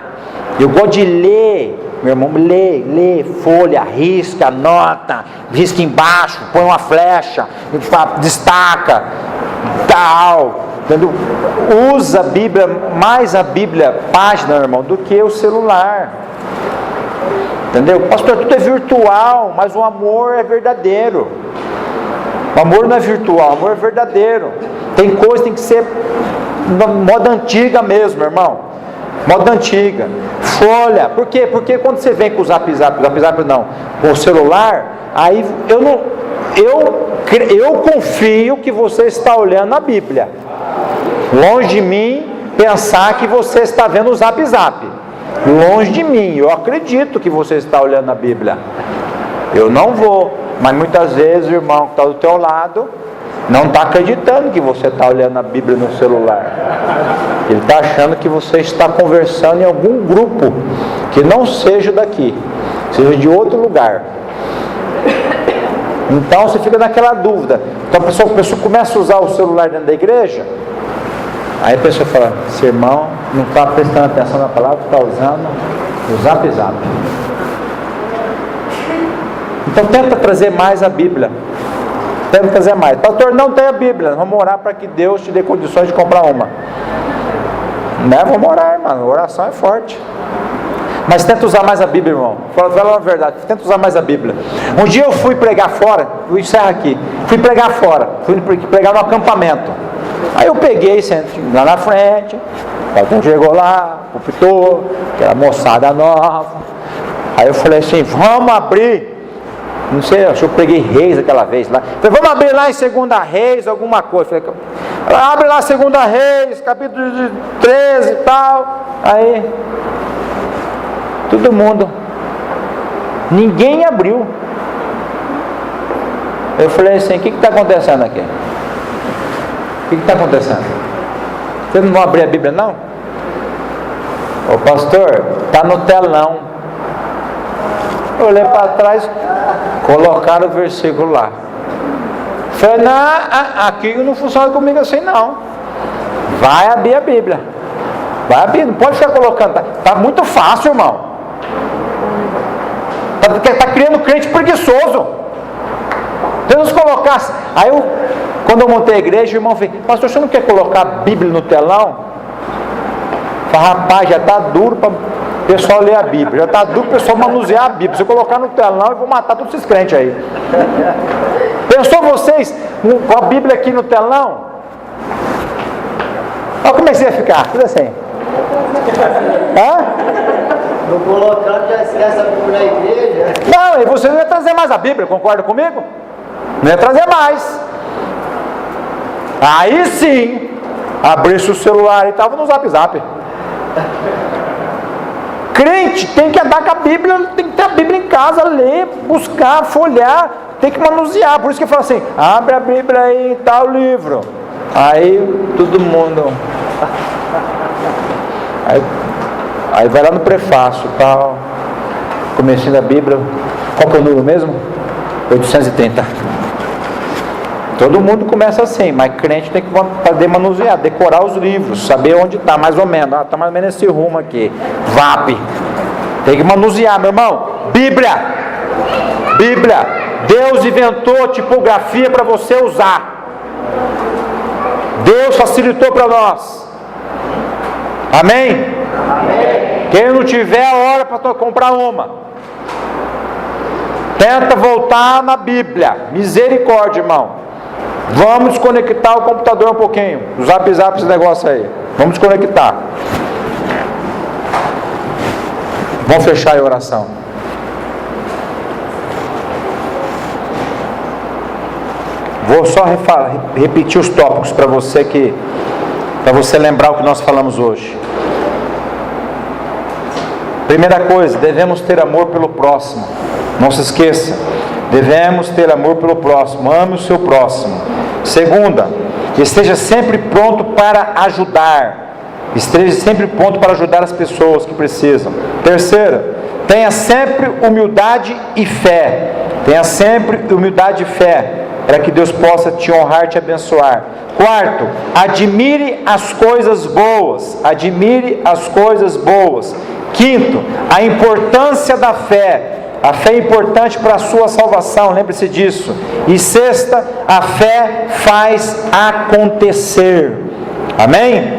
Eu gosto de ler. Meu irmão, lê, folha, risca, anota, risca embaixo, põe uma flecha, destaca, tal. Entendeu? Usa a Bíblia, mais a Bíblia, página, meu irmão, do que o celular. Entendeu? Pastor, tudo é virtual, mas o amor é verdadeiro. O amor não é virtual, o amor é verdadeiro. Tem coisa que tem que ser moda antiga mesmo, irmão. Moda antiga. Folha. Por quê? Porque quando você vem com o zap não, com o celular, aí eu confio que você está olhando a Bíblia. Longe de mim pensar que você está vendo o zap. Longe de mim, eu acredito que você está olhando a Bíblia. Eu não vou, mas muitas vezes o irmão que está do teu lado não está acreditando que você está olhando a Bíblia no celular. Ele está achando que você está conversando em algum grupo que não seja daqui, seja de outro lugar. Então você fica naquela dúvida. Então a pessoa começa a usar o celular dentro da igreja. Aí a pessoa fala: esse irmão não está prestando atenção na palavra, está usando o zap. Então tenta trazer mais a Bíblia. Tenta trazer mais. Pastor, não tem a Bíblia. Vamos orar para que Deus te dê condições de comprar uma. Né? Vamos orar, irmão. A oração é forte. Mas tenta usar mais a Bíblia, irmão. Fala a verdade. Tenta usar mais a Bíblia. Um dia eu fui pregar fora. Eu encerro aqui. Fui pregar fora. Fui pregar no acampamento. Aí eu peguei, sentei lá na frente. O pastor chegou lá, pulpitou, aquela moçada nova. Aí eu falei assim: vamos abrir. Não sei, acho que eu preguei Reis aquela vez lá. Falei: vamos abrir lá em 2 Reis, alguma coisa. Falei: abre lá 2 Reis, capítulo 13 e tal. Aí, todo mundo, ninguém abriu. Eu falei assim: o que está acontecendo aqui? O que está acontecendo? Vocês não vão abrir a Bíblia, não? Ô pastor, está no telão. Eu olhei para trás, colocaram o versículo lá. Falei: não, aqui não funciona comigo assim não. Vai abrir a Bíblia. Vai abrir, não pode ficar colocando. Está muito fácil, irmão. Está criando crente preguiçoso. Deus colocasse. Aí quando eu montei a igreja, o irmão fez: pastor, você não quer colocar a Bíblia no telão? Eu falei: rapaz, já está duro para o pessoal ler a Bíblia, já está duro para o pessoal manusear a Bíblia. Se eu colocar no telão, eu vou matar todos esses crentes aí. Pensou vocês com a Bíblia aqui no telão? Olha como é que você ia ficar, tudo assim. Hã?
Não colocando, já esquece a Bíblia na igreja.
Não, e você não ia trazer mais a Bíblia, concorda comigo? Não ia trazer mais. Aí sim, abrisse o celular e estava no zap. Crente tem que andar com a Bíblia, tem que ter a Bíblia em casa, ler, buscar, folhear, tem que manusear. Por isso que fala assim: abre a Bíblia aí em tal livro. Aí todo mundo. Aí vai lá no prefácio, tal, comecinho da Bíblia. Qual que é o número mesmo? 830. Todo mundo começa assim, mas crente tem que poder manusear, decorar os livros, saber onde está, mais ou menos. Está mais ou menos nesse rumo aqui. VAP. Tem que manusear, meu irmão. Bíblia. Deus inventou tipografia para você usar. Deus facilitou para nós. Amém? Quem não tiver, hora para comprar uma. Tenta voltar na Bíblia. Misericórdia, irmão. Vamos desconectar o computador um pouquinho. O zap, esse negócio aí. Vamos desconectar. Vamos fechar a oração. Vou só repetir os tópicos para você lembrar o que nós falamos hoje. Primeira coisa, devemos ter amor pelo próximo. Não se esqueça. Devemos ter amor pelo próximo. Ame o seu próximo. Segunda, esteja sempre pronto para ajudar. Esteja sempre pronto para ajudar as pessoas que precisam. Terceira, tenha sempre humildade e fé. Tenha sempre humildade e fé, para que Deus possa te honrar e te abençoar. Quarto, admire as coisas boas. Admire as coisas boas. Quinto, a importância da fé. A fé é importante para a sua salvação, lembre-se disso. E sexta, a fé faz acontecer. Amém?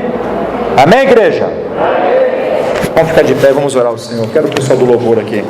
Amém, igreja? Amém. Vamos ficar de pé, vamos orar ao Senhor. Quero o pessoal do louvor aqui.